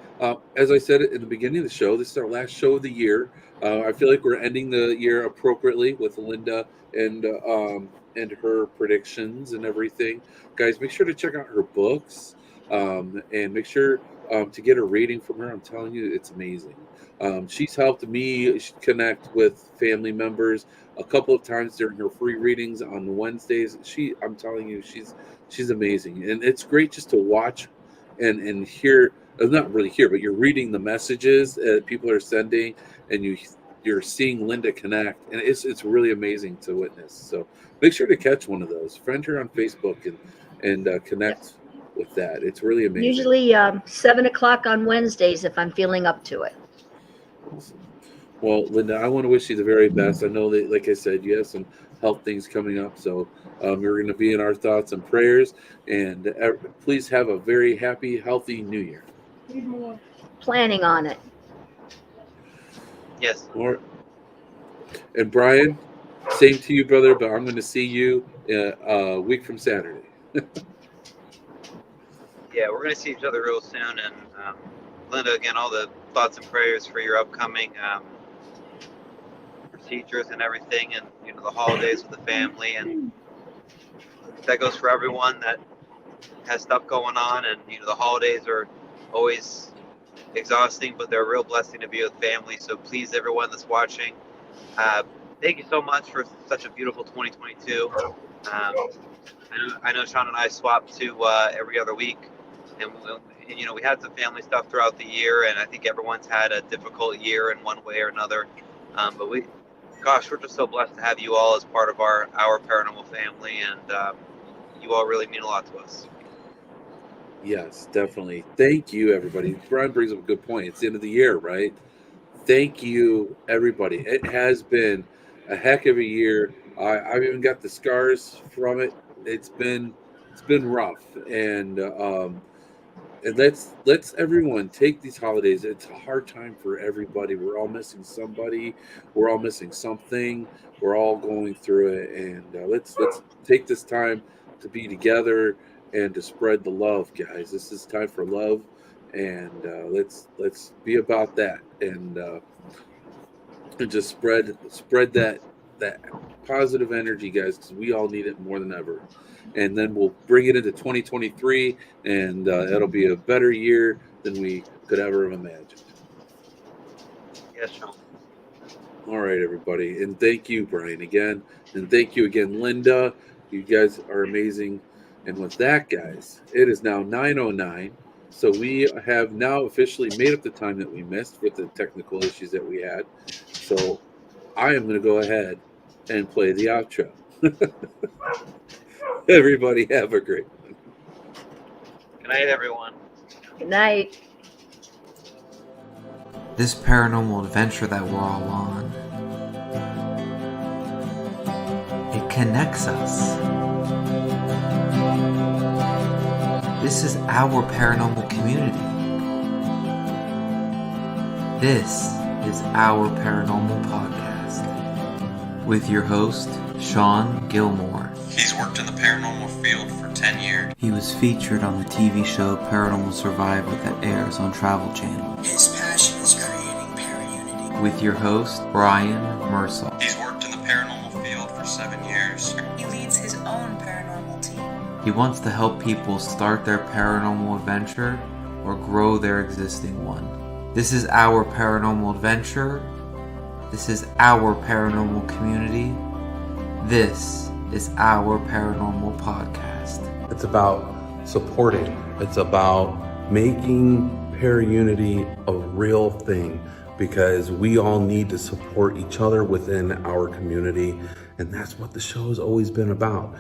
as I said in the beginning of the show, this is our last show of the year. I feel like we're ending the year appropriately with Linda and her predictions and everything. Guys, make sure to check out her books and make sure to get a rating from her. I'm telling you, it's amazing. She's helped me connect with family members a couple of times during her free readings on Wednesdays. I'm telling you, she's amazing, and it's great just to watch and hear. Not really hear, but you're reading the messages people are sending, and you're seeing Linda connect, and it's really amazing to witness. So make sure to catch one of those. Friend her on Facebook and connect with that. It's really amazing. Usually 7 o'clock on Wednesdays if I'm feeling up to it. Awesome. Well, Linda, I want to wish you the very best. I know that, like I said, you have some health things coming up, so you're going to be in our thoughts and prayers. And please have a very happy, healthy New Year. Planning on it. Yes. And Brian, same to you, brother, but I'm going to see you a week from Saturday. Yeah, we're going to see each other real soon. And Linda, again, all the thoughts and prayers for your upcoming procedures and everything, and the holidays with the family, and that goes for everyone that has stuff going on. And the holidays are always exhausting, but they're a real blessing to be with family. So please, everyone that's watching, thank you so much for such a beautiful 2022. I know Shawn and I swapped to every other week, and we had some family stuff throughout the year, and I think everyone's had a difficult year in one way or another. But gosh, we're just so blessed to have you all as part of our paranormal family, and you all really mean a lot to us. Yes, definitely. Thank you, everybody. Brian brings up a good point. It's the end of the year, right? Thank you, everybody. It has been a heck of a year. I've even got the scars from it. It's been rough, and let's everyone take these holidays. It's a hard time for everybody. We're all missing somebody. We're all missing something. We're all going through it, and let's take this time to be together and to spread the love, guys. This is time for love, and let's be about that, and just spread that positive energy, guys, because we all need it more than ever. And then we'll bring it into 2023, and it'll be a better year than we could ever have imagined. Yes, Shawn. All right, everybody, and thank you, Brian, again, and thank you again, Linda. You guys are amazing. And with that, guys, it is now 9:09. So we have now officially made up the time that we missed with the technical issues that we had. So I am going to go ahead and play the outro. Everybody have a great one. Good night, everyone. Good night. This paranormal adventure that we're all on, it connects us. This is our paranormal community. This is our paranormal podcast with your host, Shawn Gilmore. He's worked in the paranormal field for 10 years. He was featured on the TV show Paranormal Survivor that airs on Travel Channel. His passion is creating para-unity. With your host, Brian Mursell. He's worked in the paranormal field for 7 years. He leads his own paranormal team. He wants to help people start their paranormal adventure or grow their existing one. This is our paranormal adventure. This is our paranormal community. This is our paranormal podcast. It's about supporting. It's about making para-unity a real thing, because we all need to support each other within our community. And that's what the show has always been about.